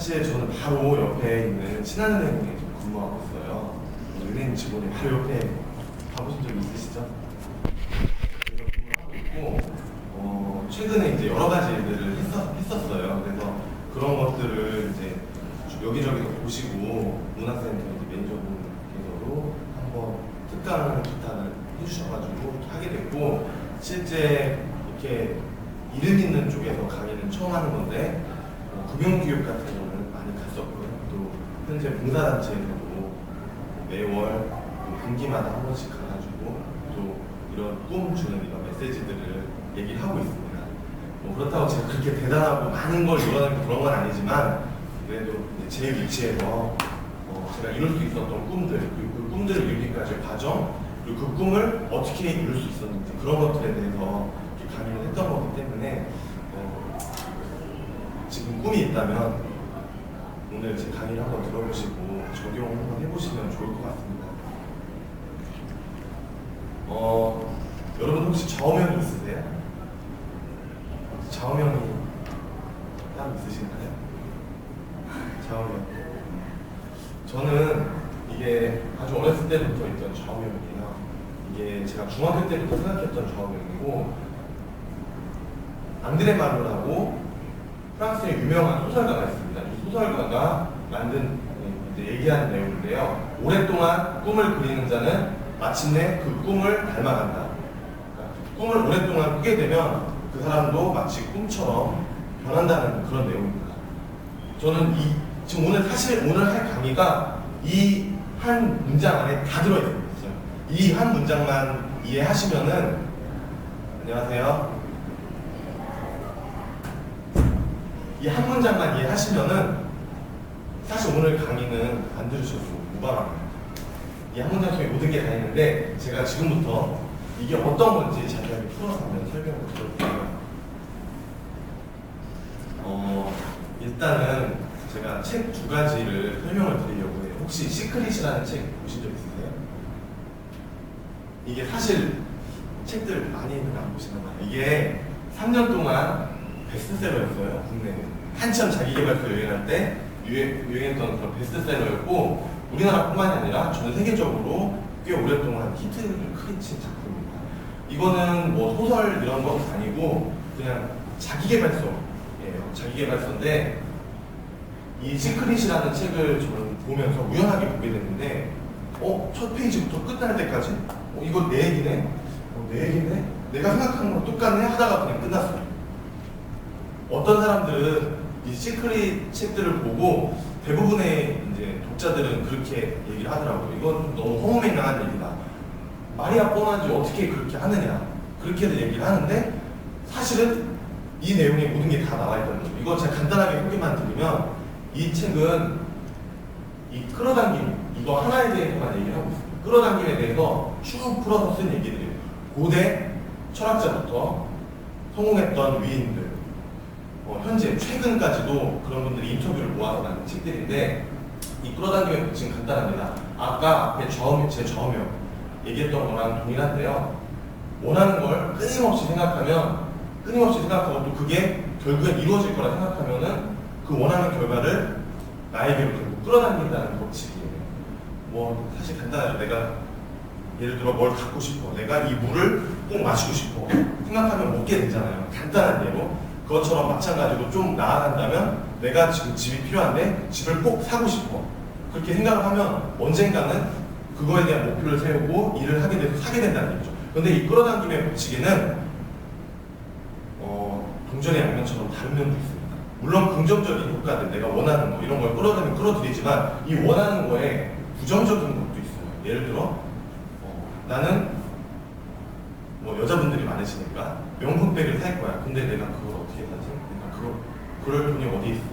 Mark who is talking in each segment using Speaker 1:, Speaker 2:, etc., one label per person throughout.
Speaker 1: 사실 저는 바로 옆에 있는 신한은행에 근무하고 있어요. 은행 직원이 바로 옆에 가보신 적 있으시죠? 근무하고 있고, 최근에 이제 여러 가지 일들을 했었어요. 그래서 그런 것들을 이제 여기저기서 보시고 문화센터 매니저분께서도 한번 특강을 부탁을 해주셔가지고 하게 됐고, 실제 이렇게 이름 있는 쪽에서 강의는 처음 하는 건데, 금융교육 같은 거는 많이 갔었고요. 또 현재 봉사단체에서도 매월 분기마다 한 번씩 가가지고 또 이런 꿈 주는 이런 메시지들을 얘기를 하고 있습니다. 그렇다고 제가 그렇게 대단하고 많은 걸 이뤄내고 그런 건 아니지만, 그래도 제 위치에서 제가 이룰 수 있었던 꿈들, 그리고 그 꿈들을 이루기까지의 과정, 그리고 그 꿈을 어떻게 이룰 수 있었는지 그런 것들에 대해서 강의를 했던 거기 때문에 지금 꿈이 있다면 오늘 제 강의를 한번 들어보시고 적용 한번 해보시면 좋을 것 같습니다. 여러분 혹시 좌우명이 있으세요? 좌우명이 따로 있으신가요? 좌우명. 저는 이게 아주 어렸을 때부터 있던 좌우명이에요. 이게 제가 중학교 때부터 생각했던 좌우명이고, 앙드레 마르라고 프랑스의 유명한 소설가가 있습니다. 이 소설가가 만든 얘기하는 내용인데요. 오랫동안 꿈을 그리는 자는 마침내 그 꿈을 닮아간다. 그러니까 꿈을 오랫동안 꾸게 되면 그 사람도 마치 꿈처럼 변한다는 그런 내용입니다. 저는 지금 오늘 할 강의가 이 한 문장 안에 다 들어있어요. 이 한 문장만 이해하시면은, 안녕하세요. 이 한 문장만 이해하시면은 사실 오늘 강의는 안 들으셔도 무방합니다. 이 한 문장 속에 모든 게 다 있는데, 제가 지금부터 이게 어떤 건지 자세하게 풀어서 한번 설명을 드릴게요. 일단은 제가 책 두 가지를 설명을 드리려고 해요. 혹시 시크릿이라는 책 보신 적 있으세요? 이게 사실 책들 많이는 안 보시나 봐요. 이게 3년 동안 베스트셀러였어요. 국내에 한참 자기계발서 유행할 때 유행했던 그런 베스트셀러였고, 우리나라뿐만이 아니라 전 세계적으로 꽤 오랫동안 히트를 크게 친 작품입니다. 이거는 뭐 소설 이런 건 아니고 그냥 자기계발서예요. 자기계발서인데, 이 시크릿이라는 책을 저는 보면서 우연하게 보게 됐는데, 첫 페이지부터 끝날 때까지 이거 내 얘기네? 내 얘기네? 내가 생각하는 거랑 똑같네? 하다가 그냥 끝났어요. 어떤 사람들은 이 시크릿 책들을 보고 대부분의 이제 독자들은 그렇게 얘기를 하더라고요. 이건 너무 허무맹랑한 얘기다. 말이야 뻔하지 어떻게 그렇게 하느냐. 그렇게들 얘기를 하는데, 사실은 이 내용에 모든 게 다 나와 있다는 거죠. 이거 제가 간단하게 소개만 드리면, 이 책은 이 끌어당김, 이거 하나에 대해서만 얘기를 하고 있습니다. 끌어당김에 대해서 쭉 풀어서 쓴 얘기들이에요. 고대 철학자부터 성공했던 위인들, 현재 최근까지도 그런 분들이 인터뷰를 모아서 만든 책들인데, 이 끌어당김의 법칙은 간단합니다. 아까 앞에 제 좌우명 얘기했던 거랑 동일한데요. 원하는 걸 끊임없이 생각하고 또 그게 결국엔 이루어질 거라 생각하면은 그 원하는 결과를 나에게로 결국 끌어당긴다는 법칙이에요. 뭐 사실 간단하죠. 내가 예를 들어 뭘 갖고 싶어, 내가 이 물을 꼭 마시고 싶어 생각하면 먹게 되잖아요. 간단한 예로. 그것처럼 마찬가지로 좀 나아간다면, 내가 지금 집이 필요한데 집을 꼭 사고 싶어 그렇게 생각을 하면 언젠가는 그거에 대한 목표를 세우고 일을 하게 돼서 사게 된다는 얘기죠. 그런데 이 끌어당김의 법칙에는 동전의 양면처럼 다른 면도 있습니다. 물론 긍정적인 효과들, 내가 원하는 거 이런 걸 끌어들이지만, 이 원하는 거에 부정적인 것도 있어요. 예를 들어 나는 뭐 여자분들이 많으시니까 명품백을 살 거야. 근데 내가 그걸 어떻게 사지? 내가 그럴 돈이 어디 있어?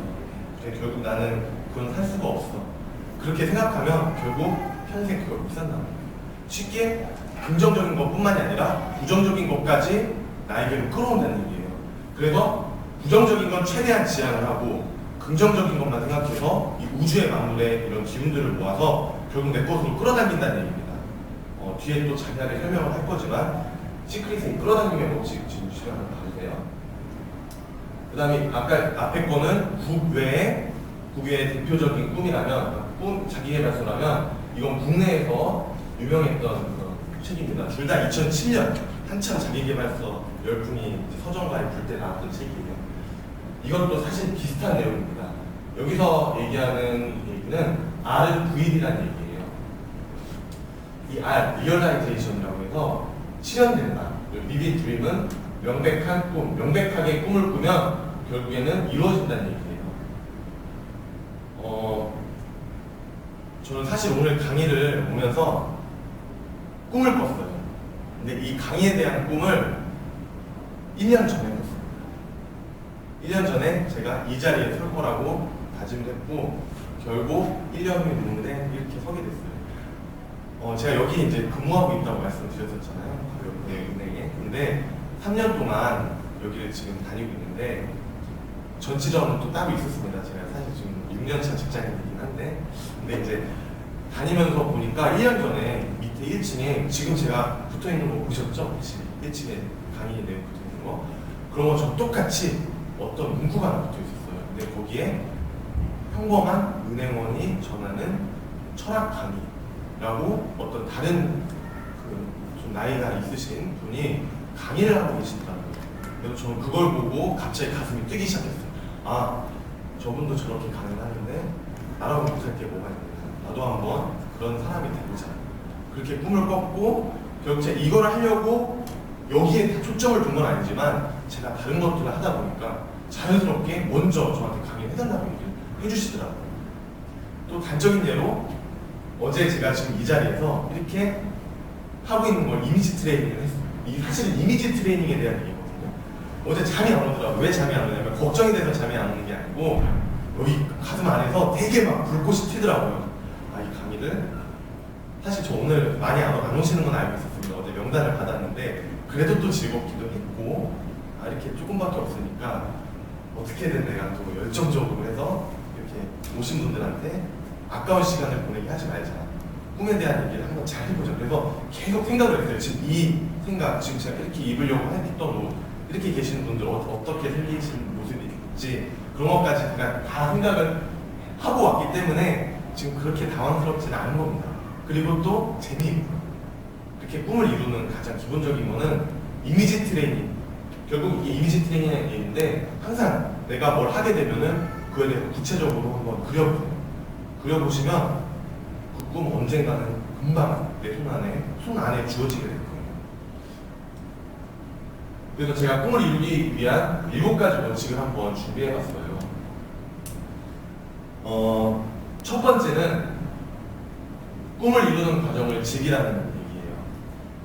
Speaker 1: 근데 결국 나는 그건 살 수가 없어. 그렇게 생각하면 결국 평생 그걸 못 산다는 거예요. 쉽게 긍정적인 것뿐만이 아니라 부정적인 것까지 나에게로 끌어온다는 얘기예요. 그래서 부정적인 건 최대한 지양을 하고 긍정적인 것만 생각해서 이 우주의 만물의 이런 기운들을 모아서 결국 내 것으로 끌어당긴다는 얘기입니다. 뒤에 또 자세하게 설명을 할 거지만, 시크릿의 끌어당김의 법칙 지금 시간을 봐주세요. 그 다음에 아까 앞에 거는 국외의 국외의 대표적인 꿈이라면, 자기계발서라면 이건 국내에서 유명했던 그런 책입니다. 둘 다 2007년 한참 자기계발서 열풍이 서점가에 불 때 나왔던 책이에요. 이것도 사실 비슷한 내용입니다. 여기서 얘기하는 얘기는 RVD라는 얘기예요. 이 R, 리얼라이제이션이라고 해서 실현된다. 비빗 드림은 명백한 꿈, 명백하게 꿈을 꾸면 결국에는 이루어진다는 얘기예요. 저는 사실 오늘 강의를 보면서 꿈을 꿨어요. 근데 이 강의에 대한 꿈을 1년 전에 꿨어요. 1년 전에 제가 이 자리에 설 거라고 다짐을 했고 결국 1년이 됐는데 이렇게 서게 됐어요. 제가 여기 이제 근무하고 있다고 말씀드렸었잖아요. 은행에. 근데 3년 동안 여기를 지금 다니고 있는데 전치점은 또 따로 있었습니다. 제가 사실 지금 6년차 직장인이긴 한데 근데 이제 다니면서 보니까 1년 전에 밑에 1층에 지금 제가 붙어있는 거 보셨죠? 혹시 1층에 강의 내용 붙어있는 거 그런 것처럼 똑같이 어떤 문구가 하나 붙어 있었어요. 근데 거기에 평범한 은행원이 전하는 철학 강의라고 어떤 다른 좀 나이가 있으신 분이 강의를 하고 계시더라고요. 그래서 저는 그걸 보고 갑자기 가슴이 뛰기 시작했어요. 아, 저분도 저렇게 강의를 하는데 나라고 못할 게 뭐가 있나. 나도 한번 그런 사람이 되고자. 그렇게 꿈을 꿨고 결국 제가 이걸 하려고 여기에 초점을 둔 건 아니지만 제가 다른 것들을 하다 보니까 자연스럽게 먼저 저한테 강의를 해달라고 얘기를 해주시더라고요. 또 단적인 예로 어제 제가 지금 이 자리에서 이렇게 하고 있는 걸 이미지 트레이닝을 했어요. 이 사실은 이미지 트레이닝에 대한 얘기거든요. 어제 잠이 안 오더라고요. 왜 잠이 안 오냐면 걱정이 돼서 잠이 안 오는 게 아니고 여기 가슴 안에서 되게 막 불꽃이 튀더라고요. 아, 이 강의를 사실 저 오늘 많이 안 오시는 건 알고 있었습니다. 어제 명단을 받았는데 그래도 또 즐겁기도 했고 아, 이렇게 조금밖에 없으니까 어떻게든 내가 또 열정적으로 해서 이렇게 오신 분들한테 아까운 시간을 보내게 하지 말자. 꿈에 대한 얘기를 한번 잘 해보자. 그래서 계속 생각을 했어요. 지금 이 생각, 지금 제가 이렇게 입으려고 했던 옷, 이렇게 계시는 분들 어떻게 생기신 모습이 있지 그런 것까지 제가 다 생각을 하고 왔기 때문에 지금 그렇게 당황스럽지는 않은 겁니다. 그리고 또 재미있고 그렇게 꿈을 이루는 가장 기본적인 거는 이미지 트레이닝. 결국 이 이미지 트레이닝이라는 얘기인데 항상 내가 뭘 하게 되면은 그에 대해서 구체적으로 한번 그려보시면 그 꿈 언젠가는 금방 내 손 안에 주어지게 될 거예요. 그래서 제가 꿈을 이루기 위한 7가지 원칙을 한번 준비해봤어요. 첫 번째는 꿈을 이루는 과정을 즐기라는 얘기예요.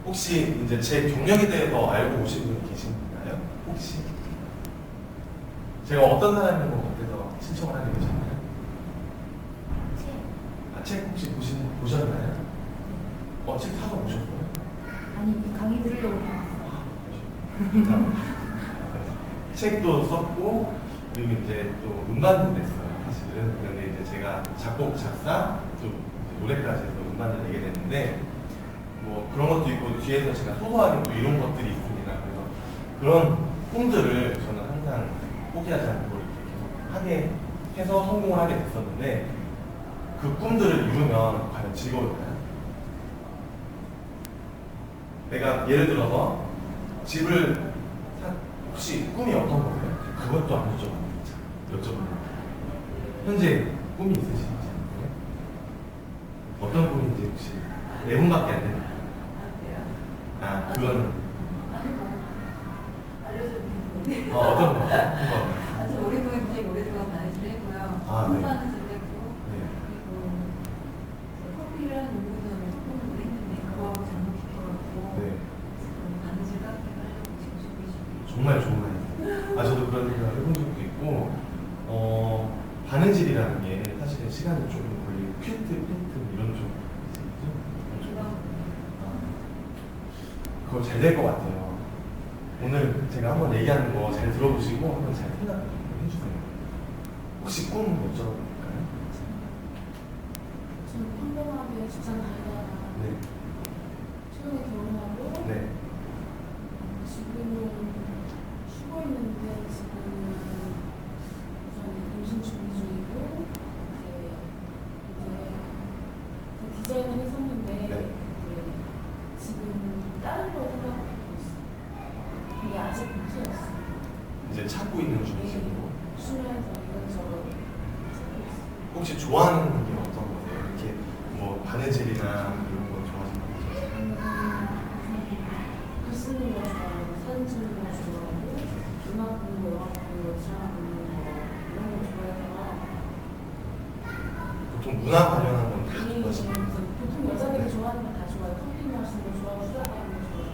Speaker 1: 혹시 이제 제 경력에 대해서 알고 오신 분이 계신가요? 혹시? 제가 어떤 사람인 것 같아서 신청을 하게 되셨나요? 책 혹시 보셨나요? 책 사서 보셨어요?
Speaker 2: 아니, 강의 들으려고 나왔어요.
Speaker 1: 책도 썼고 그리고 이제 또 음반도 냈어요. 사실은 그런데 이제 제가 작곡, 작사, 또 노래까지 해서 음반을 내게 됐는데 뭐 그런 것도 있고 뒤에서 제가 소소하게 또 이런 것들이 있습니다. 그래서 그런 꿈들을 저는 항상 포기하지 않고 이렇게 계속 하게 해서 성공을 하게 됐었는데 그 꿈들을 이루면 과연 즐거울까요? 내가 예를 들어서 집을 혹시 꿈이 어떤 거예요? 그것도 안 여쭤봅니다. 현재 꿈이 있으신지 어떤 꿈인지 혹시 4분밖에 안 됩니다. 아, 그거는
Speaker 2: 알려주는
Speaker 1: 어떤 거?
Speaker 2: 아주 오랫동안 많이 지냈고요.
Speaker 1: 아, 네.
Speaker 2: 공부하는 지냈고
Speaker 1: 네.
Speaker 2: 그리고 커피를 한 5분 전에 소금을 했는데 그거하고 잘못 붙어갖고
Speaker 1: 네.
Speaker 2: 바느질 카페를 하려고 지금 준비 중이에요.
Speaker 1: 정말 좋은 말이에요. 저도 그런 생각을 해본 적도 있고 바느질이라는 게 사실은 시간이 조금 걸리고 퀼트 이런 쪽 그거 잘 될 것 같아요. 오늘 제가 한번 얘기하는 거 잘 들어보시고 한번 잘 생각 해주세요. 혹시 꿈 여쭤볼까요?
Speaker 3: 저는 평범하게 직장 다니다가
Speaker 1: 네.
Speaker 3: 최근에 결혼하고
Speaker 1: 네.
Speaker 3: 지금은 쉬고 있는데 지금은 우선 임신 준비 중이고 찾았어요.
Speaker 1: 이제 찾고 있는 중이시고
Speaker 3: 수면에서 이것저것 찾고 있어요.
Speaker 1: 혹시 좋아하는 게 어떤 거세요? 이렇게 뭐 바느질이나 이런 거 좋아하시는 거 있으세요?
Speaker 3: 글 쓰는 거 좋아하고 사진 찍는 거 좋아하고 음악 듣는 거, 영화 보는 거, 드라마 보는 거 이런 거 좋아해서
Speaker 1: 보통 문화 관련한 건 다
Speaker 3: 아니
Speaker 1: 좋아하시는 거
Speaker 3: 보통 여자들이 좋아하는 거 다 좋아해요. 커피 마시는 거 좋아하고 수다 떠는 거 좋아해요.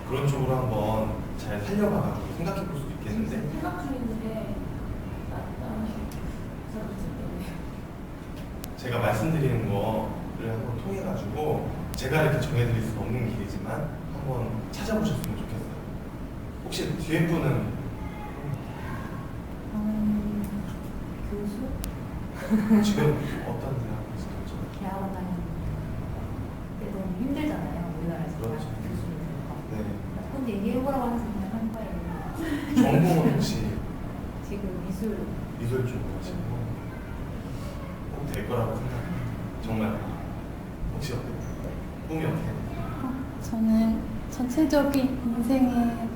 Speaker 1: 그런 쪽으로 한번 잘 살려봐가지고 생각해 볼 수도 있겠는데
Speaker 3: 생각 중인데 나는 잘못했 때문에
Speaker 1: 제가 말씀드리는 거를 한번 통해가지고 제가 이렇게 정해드릴 수 없는 길이지만 한번 찾아보셨으면 좋겠어요. 혹시 뒤에 분은
Speaker 2: 교수?
Speaker 1: 지금 어떤 일 하고 계시죠?
Speaker 2: 대학원 다니는 때 너무 힘들잖아요. 우리나라에서
Speaker 1: 그렇죠.
Speaker 2: 교수를 되는 거.
Speaker 1: 네.
Speaker 2: 근데 얘기해보라고 해서 그냥 한 거예요.
Speaker 1: 전공은 혹시
Speaker 2: 지금 미술
Speaker 1: 미술 쪽으로 하시고 꼭 될 거라고 생각해요. 정말 혹시 어때요? 꿈이 어떻게 돼요?
Speaker 4: 저는 전체적인 인생의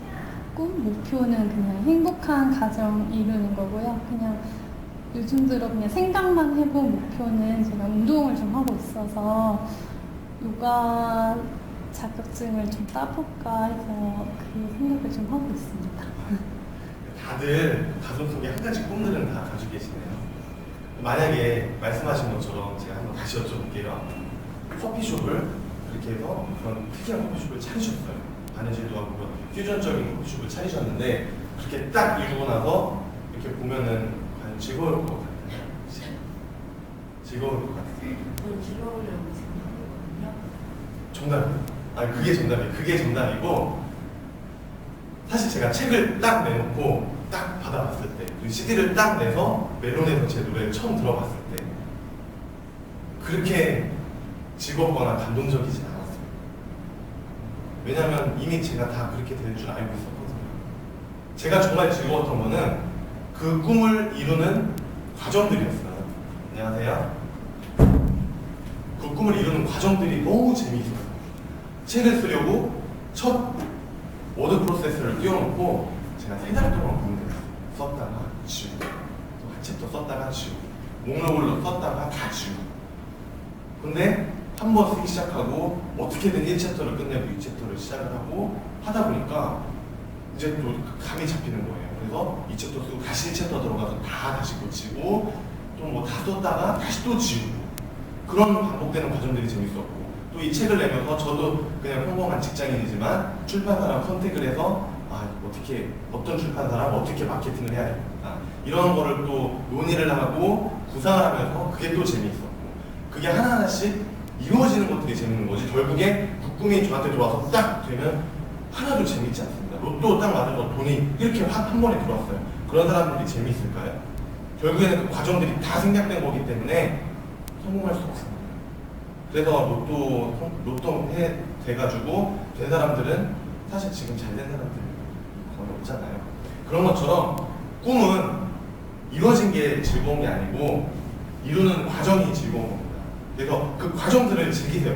Speaker 4: 꿈, 목표는 그냥 행복한 가정 이루는 거고요. 그냥 요즘 들어 그냥 생각만 해본 목표는 제가 운동을 좀 하고 있어서 요가 자격증을 좀 따볼까 해서 그 생각을 좀 하고 있습니다.
Speaker 1: 다들 가슴속에 한 가지 꿈들은 다 가지고 계시네요. 만약에 말씀하신 것처럼 제가 한번 다시 여쭤볼게요. 커피숍을 그렇게 해서 그런 특이한 커피숍을 차리셨어요. 바느질도 하고 그런 퓨전적인 커피숍을 차리셨는데 그렇게 딱 이루고 나서 이렇게 보면은 과연 즐거울 것 같아요. 즐거울 것 같아요.
Speaker 2: 저는 즐거우려고 지금 하고 있거든요.
Speaker 1: 정답이에요. 아니 그게 정답이에요. 그게 정답이고 사실 제가 책을 딱 내놓고 딱 받아봤을 때 그 CD를 딱 내서 멜론에서 제 노래를 처음 들어봤을 때 그렇게 즐겁거나 감동적이진 않았어요. 왜냐하면 이미 제가 다 그렇게 될 줄 알고 있었거든요. 제가 정말 즐거웠던 거는 그 꿈을 이루는 과정들이었어요. 안녕하세요. 그 꿈을 이루는 과정들이 너무 재미있었어요. 책을 쓰려고 첫 워드 프로세서를 띄워놓고 제가 3달 동안 공부했어요. 썼다가 지우고 또 한 챕터 썼다가 지우고 목록을 썼다가 다 지우고 근데 한 번 쓰기 시작하고 어떻게든 1챕터를 끝내고 2챕터를 시작을 하고 하다 보니까 이제 또 감이 잡히는 거예요. 그래서 2챕터 쓰고 다시 1챕터 들어가서 다시 고치고 또 뭐 다 썼다가 다시 또 지우고 그런 반복되는 과정들이 재밌었고 또 이 책을 내면서 저도 그냥 평범한 직장인이지만 출판사랑 선택을 해서 어떻게 어떤 출판사랑 어떻게 마케팅을 해야 되겠다 이런 거를 또 논의를 하고 구상을 하면서 그게 또 재미있었고 그게 하나하나씩 이루어지는 것들이 재밌는 거지 결국에 그 꿈이 저한테 들어와서 딱 되면 하나도 재밌지 않습니다. 로또 딱 맞아서 돈이 이렇게 확 한 번에 들어왔어요. 그런 사람들이 재미있을까요? 결국에는 그 과정들이 다 생략된 거기 때문에 성공할 수 없습니다. 그래서 로또 돼가지고 된 사람들은 사실 지금 잘 된 사람들 거의 없잖아요. 그런 것처럼 꿈은 이루어진 게 즐거운 게 아니고 이루는 과정이 즐거운 겁니다. 그래서 그 과정들을 즐기세요.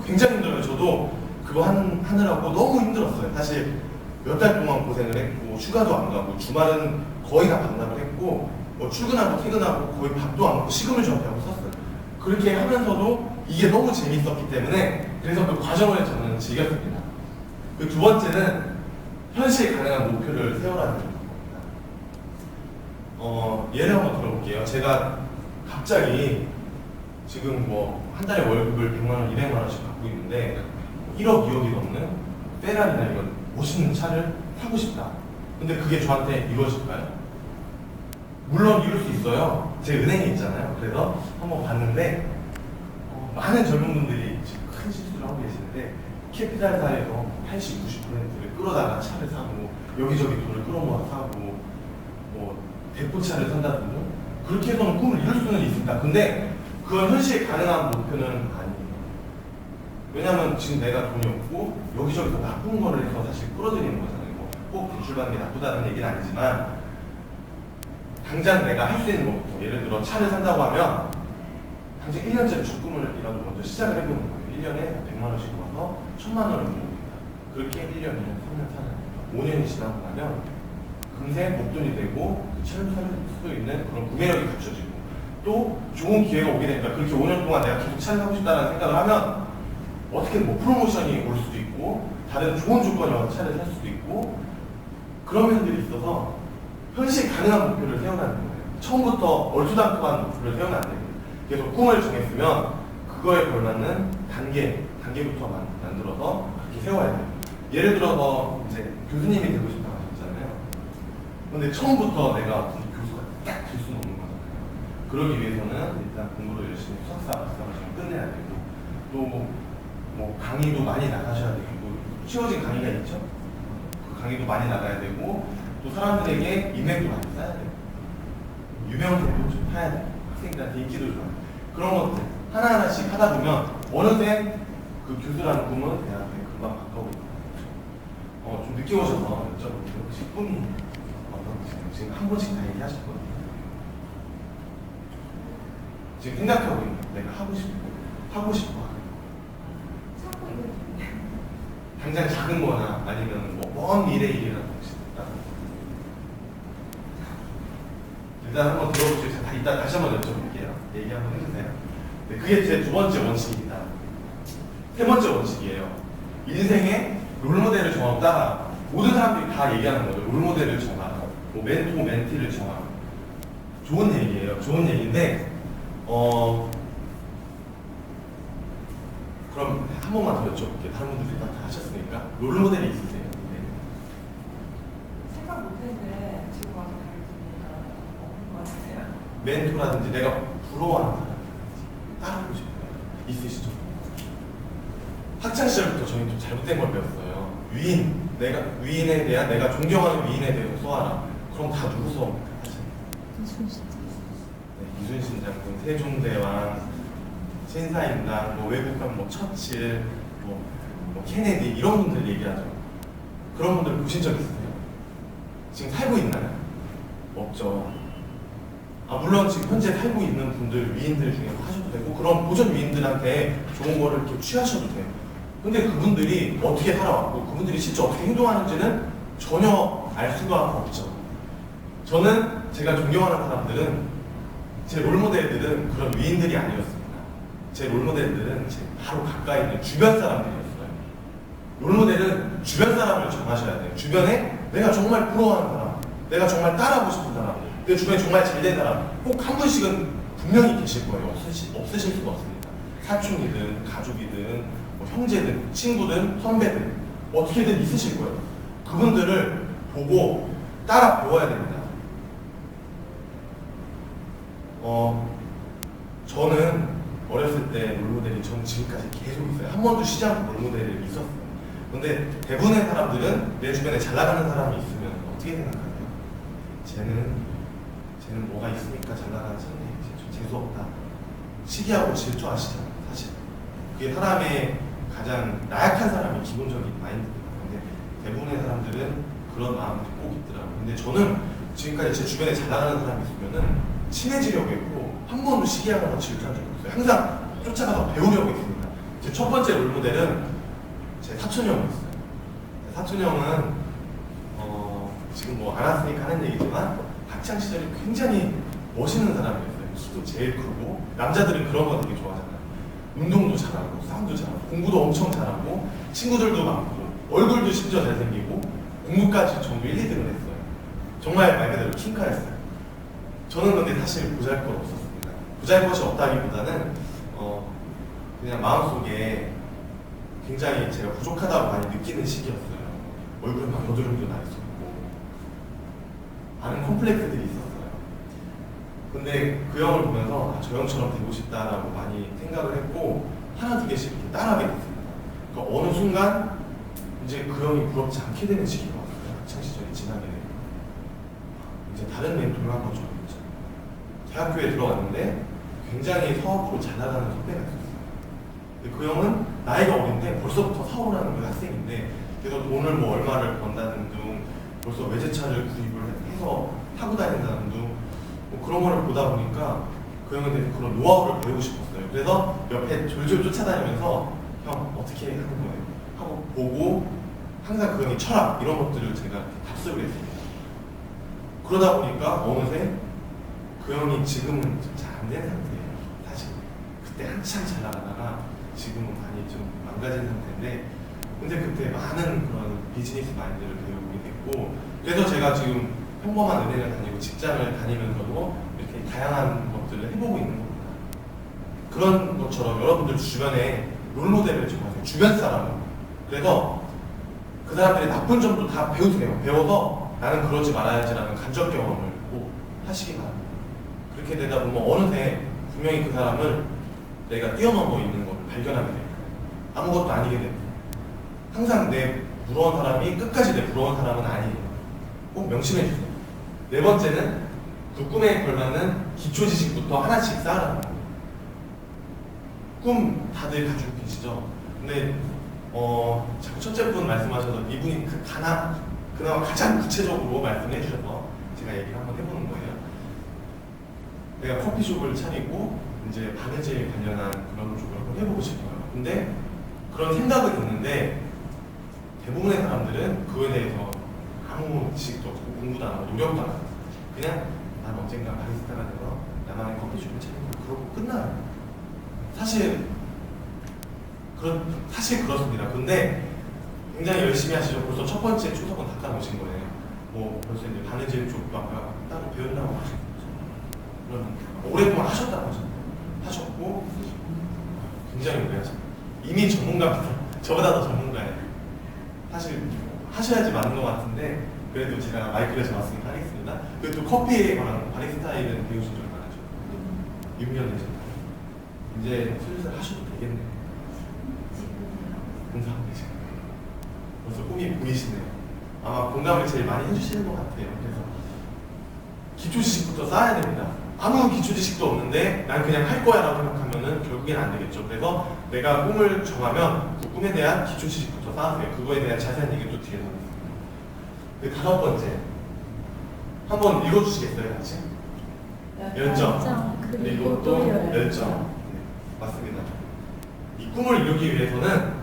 Speaker 1: 굉장히 힘들어요. 저도 그거 하느라고 너무 힘들었어요. 사실 몇 달 동안 고생을 했고 휴가도 안 가고 주말은 거의 다 반납을 했고 뭐 출근하고 퇴근하고 거의 밥도 안 먹고 식음을 준비하고 썼어요. 그렇게 하면서도 이게 너무 재밌었기 때문에 그래서 그 과정을 저는 즐겼습니다. 그 두 번째는 현실 가능한 목표를 세워라는 겁니다. 예를 한번 들어볼게요. 제가 갑자기 지금 뭐 한 달에 월급을 100만 원, 200만 원씩 받고 있는데 1억, 2억이 넘는 페라리나 이런 멋있는 차를 타고 싶다. 근데 그게 저한테 이루어질까요? 물론 이룰 수 있어요. 제 은행에 있잖아요. 그래서 한번 봤는데 많은 젊은 분들이 지금 큰 실수를 하고 계시는데 캐피탈사에서 80, 90%를 끌어다가 차를 사고 여기저기 돈을 끌어모아 사고 뭐 대포차를 산다든지 그렇게 해서는 꿈을 이룰 수는 있습니다. 근데 그건 현실 가능한 목표는 아니에요. 왜냐면 지금 내가 돈이 없고 여기저기서 나쁜 거를 해서 사실 끌어들이는 거잖아요. 꼭 대출받는 게 나쁘다는 얘기는 아니지만 당장 내가 할 수 있는 것부터 예를 들어 차를 산다고 하면 당장 1년짜리 적금을이라도 먼저 시작을 해보는 거예요. 1년에 100만 원씩 모아서 1000만 원을 모읍니다. 그렇게 1년, 2년, 3년, 4년, 5년이 지나고 나면 금세 목돈이 되고 그 차를 살 수도 있는 그런 구매력이 갖춰지고 또 좋은 기회가 오게 되니까 그렇게 5년 동안 내가 계속 차를 사고 싶다는 생각을 하면 어떻게 뭐 프로모션이 올 수도 있고 다른 좋은 조건이 와서 차를 살 수도 있고 그런 면들이 있어서 현실 가능한 목표를 세워나는 거예요. 처음부터 얼토당토한 목표를 세우면 안 됩니다. 그래서 꿈을 정했으면 그거에 걸맞는 단계부터 만들어서 그렇게 세워야 돼요. 예를 들어서 이제 교수님이 되고 싶다고 하셨잖아요. 근데 처음부터 내가 무슨 교수가 딱 될 수는 없는 거잖아요. 그러기 위해서는 일단 공부를 열심히 석사, 박사를 좀 끝내야 되고 또 뭐 강의도 많이 나가셔야 되고 쉬워진 강의가 있죠. 그 강의도 많이 나가야 되고 또 사람들에게 인맥도 많이 쌓아야 되고 유명세도 좀 타야 되고 학생들한테 인기도 좋아야 되고 그런 것들 하나하나씩 하다 보면 어느새 그 교수라는 꿈은 내 앞에 금방 가까우고 있는 좀 늦게 오셔서 여쭤보는데 혹시 꿈이 어떤 것이세요? 지금 한 번씩 다 얘기하셨거든요. 지금 생각하고 있는 내가 하고 싶어 하는
Speaker 2: 자꾸 이거
Speaker 1: 당장 작은 거나 아니면 뭐 먼 미래 일이라도 혹시 있다. 일단 한번 들어보시고 제가 이따 다시 한번 여쭤볼게요. 얘기 한번 해주세요. 네, 그게 제 두 번째 원칙입니다. 세 번째 원칙이에요. 인생의 롤모델을 정하고 따라. 모든 사람들이 다 얘기하는 거죠. 롤모델을 정하라. 뭐 멘토, 멘티를 정하라. 좋은 얘기예요. 좋은 얘기인데 그럼 한 번만 더 여쭤볼게요. 다른 분들이 다 하셨으니까. 롤모델이 있으세요? 네.
Speaker 2: 생각 못했는데 지금 와서 가르치니까 없는 것 같아요.
Speaker 1: 멘토라든지 내가 부러워하는 사람이라든지 따라하고 싶어요. 있으시죠? 학창시절부터 저희는 좀 잘못된 걸 배웠어요. 위인에 대한 내가 존경하는 위인에 대해서 써하라. 그럼 다 누구 써옵니까?
Speaker 4: 이순신.
Speaker 1: 네, 이순신 장군, 세종대왕, 신사임당, 뭐 외국 가면 뭐 처칠, 뭐 케네디 이런 분들 얘기하죠. 그런 분들 보신 적 있으세요? 지금 살고 있나요? 없죠. 물론 지금 현재 살고 있는 분들, 위인들 중에 하셔도 되고 그런 보전 위인들한테 좋은 거를 이렇게 취하셔도 돼요. 근데 그분들이 어떻게 살아왔고 그분들이 실제 어떻게 행동하는지는 전혀 알 수가 없죠. 저는 제가 존경하는 사람들은 제 롤모델들은 그런 위인들이 아니었습니다. 제 롤모델들은 제 바로 가까이 있는 주변 사람들이었어요. 롤모델은 주변 사람을 정하셔야 돼요. 주변에 내가 정말 부러워하는 사람, 내가 정말 따라하고 싶은 사람, 내 주변에 정말 잘된 사람 꼭 한 분씩은 분명히 계실 거예요. 없으실 수가 없습니다. 사촌이든 가족이든 뭐 형제든 친구든 선배든 어떻게든 있으실 거예요. 그분들을 보고 따라 배워야 됩니다. 저는 어렸을 때 롤모델이 저는 지금까지 계속 있어요. 한 번도 쉬지 않고 롤모델이 있었어요. 근데 대부분의 사람들은 내 주변에 잘 나가는 사람이 있으면 어떻게 생각하세요? 쟤는 뭐가 있으니까 잘 나가는 사람이 좀 재수없다. 시기하고 질투하시잖아요, 사실. 그게 사람의 가장 나약한 사람의 기본적인 마인드입니다. 근데 대부분의 사람들은 그런 마음이 꼭 있더라고요. 근데 저는 지금까지 제 주변에 잘 나가는 사람이 있으면은 친해지려고 했고 한 번도 시기하거나 질투한 적이 없어요. 항상 쫓아가서 배우려고 했습니다. 제 첫 번째 롤모델은 제 사촌 형이었어요. 사촌 형은 지금 뭐 안 왔으니까 하는 얘기지만 학창 시절에 굉장히 멋있는 사람이었어요. 키도 제일 크고 남자들은 그런 거 되게 좋아하잖아요. 운동도 잘하고 싸움도 잘하고 공부도 엄청 잘하고 친구들도 많고 얼굴도 심지어 잘생기고 공부까지 전부 1, 2등을 했어요. 정말 말 그대로 킹카였어요. 저는 근데 사실 보잘것 없었습니다. 보잘것이 없다기보다는 그냥 마음속에 굉장히 제가 부족하다고 많이 느끼는 시기였어요. 얼굴에 막 여드름도 나 있었고 많은 콤플렉스들이 있었어요. 근데 그 형을 보면서 저 형처럼 되고 싶다라고 많이 생각을 했고 하나 두 개씩 이렇게 따라하게 됐습니다. 그러니까 어느 순간 이제 그 형이 부럽지 않게 되는 시기가 왔어요. 학창시절이 지나게 되고 이제 다른 멘토를 한번 줘야겠죠. 대학교에 들어갔는데 굉장히 사업으로 잘 나가는 선배가 있었어요. 근데 그 형은 나이가 어린데 벌써부터 사업을 하는 그 학생인데 그래서 돈을 뭐 얼마를 번다는 둥 벌써 외제차를 구입을 해서 타고 다닌다는 둥 뭐 그런 거를 보다 보니까 그 형에 대해서 그런 노하우를 배우고 싶었어요. 그래서 옆에 졸졸 쫓아다니면서 형 어떻게 하는 거예요? 하고 보고 항상 그 형의 철학 이런 것들을 제가 답습을 했습니다. 그러다 보니까 어느새 그 형이 지금은 좀 잘 안 된 상태예요. 사실 그때 한참 잘 나가다가 지금은 많이 좀 망가진 상태인데, 근데 그때 많은 그런 비즈니스 마인드를 배우게 됐고, 그래서 제가 지금 평범한 은행을 다니고 직장을 다니면서도 이렇게 다양한 것들을 해보고 있는 겁니다. 그런 것처럼 여러분들 주변에 롤모델을 좀 하세요. 주변 사람을. 그래서 그 사람들의 나쁜 점도 다 배우세요. 배워서 나는 그러지 말아야지라는 간접 경험을 꼭 하시기 바랍니다. 그렇게 되다 보면 어느새 분명히 그 사람을 내가 뛰어넘어 있는 걸 발견하게 됩니다. 아무것도 아니게 됩니다. 항상 내 부러운 사람이 끝까지 내 부러운 사람은 아니에요. 꼭 명심해 주세요. 네 번째는 그 꿈에 걸맞는 기초 지식부터 하나씩 쌓으라는 거예요. 꿈 다들 가지고 계시죠? 근데 자꾸 첫째 분 말씀하셔서 이분이 그나마 가장 구체적으로 말씀해 주셔서 제가 얘기를 한번 해보는 거예요. 내가 커피숍을 차리고 이제 바느질 관련한 그런 쪽을 한번 해보고 싶어요. 근데 그런 생각은 있는데 대부분의 사람들은 그거에 대해서 아무 지식도 없고 공부도 안 하고 노력도 안 하고 그냥 난 언젠가 바리스타가 돼서 나만의 커피숍을 차리고 그러고 끝나요. 사실 그렇습니다. 근데 굉장히 열심히 하시죠. 벌써 첫 번째 초석은 다 따놓으신 거예요. 뭐 벌써 이제 바느질 쪽도 아까 따로 배운다고 하셨죠. 그럼 오랫동안 하셨다고 하셨고 굉장히 오래 하셨고 이미 전문가입니다. 저보다 더 전문가예요. 사실 하셔야지 맞는 것 같은데 그래도 제가 마이크를 잡았으니까 하겠습니다. 그리고 또 커피에 관한 바리스타에 대한 배우신 지 얼마나 죠? 6년 되셨나요? 이제 슬슬 하셔도 되겠네요. 감사합니다. 벌써 꿈이 보이시네요. 아마 공감을 제일 많이 해주시는 것 같아요. 그래서 기초 지식부터 쌓아야 됩니다. 아무 기초 지식도 없는데 난 그냥 할 거야 라고 생각하면은 결국엔 안 되겠죠. 그래서 내가 꿈을 정하면 그 꿈에 대한 기초 지식부터 쌓으세요. 그거에 대한 자세한 얘기 또 뒤에서 하겠습니다. 그 다섯 번째 한번 읽어주시겠어요 같이? 열정 그리고 또 열정. 네, 맞습니다. 이 꿈을 이루기 위해서는